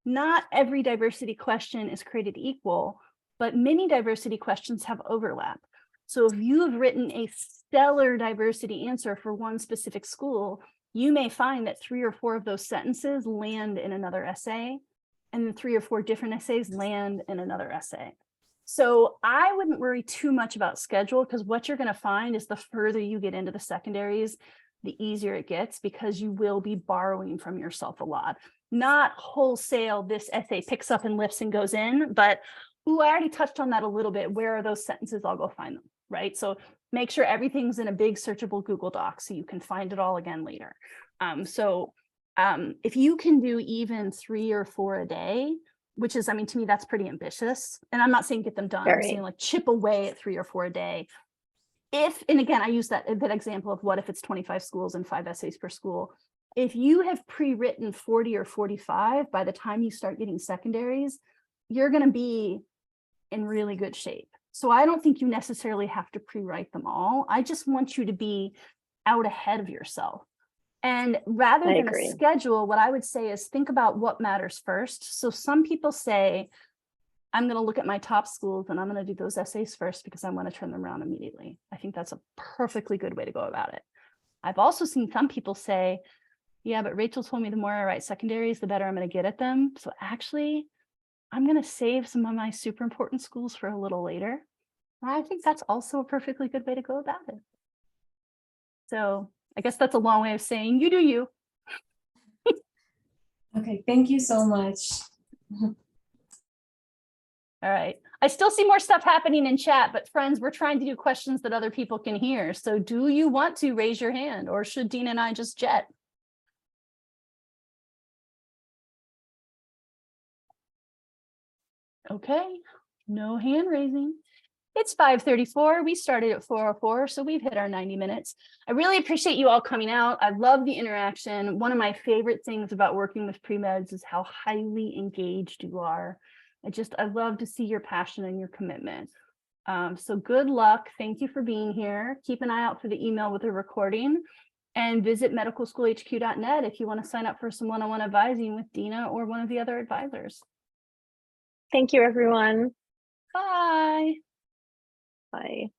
Not every diversity question is created equal, but many diversity questions have overlap. So if you have written a stellar diversity answer for one specific school, you may find that 3 or 4 of those sentences land in another essay, and then 3 or 4 different essays land in another essay. So I wouldn't worry too much about schedule, because what you're going to find is the further you get into the secondaries, the easier it gets, because you will be borrowing from yourself a lot. Not wholesale, this essay picks up and lifts and goes in, but ooh, I already touched on that a little bit. Where are those sentences? I'll go find them, right? So make sure everything's in a big searchable Google Doc so you can find it all again later. If you can do even 3 or 4 a day, which is, I mean, to me, that's pretty ambitious. And I'm not saying get them done. I'm saying like chip away at 3 or 4 a day. And again, I use that example of what if it's 25 schools and 5 essays per school. If you have pre-written 40 or 45 by the time you start getting secondaries, you're going to be in really good shape. So I don't think you necessarily have to pre-write them all. I just want you to be out ahead of yourself. And rather than a schedule, what I would say is think about what matters first. So some people say, I'm going to look at my top schools and I'm going to do those essays first because I want to turn them around immediately. I think that's a perfectly good way to go about it. I've also seen some people say, yeah, but Rachel told me the more I write secondaries, the better I'm going to get at them. So actually, I'm going to save some of my super important schools for a little later. I think that's also a perfectly good way to go about it. So I guess that's a long way of saying you do you. Okay, thank you so much. All right. I still see more stuff happening in chat, but friends, we're trying to do questions that other people can hear. So do you want to raise your hand, or should Dean and I just jet? Okay, no hand raising. It's 5:34. We started at 4:04, so we've hit our 90 minutes. I really appreciate you all coming out. I love the interaction. One of my favorite things about working with pre-meds is how highly engaged you are. I love to see your passion and your commitment. So good luck. Thank you for being here. Keep an eye out for the email with the recording, and visit medicalschoolhq.net if you want to sign up for some one-on-one advising with Dina or one of the other advisors. Thank you, everyone. Bye. Bye.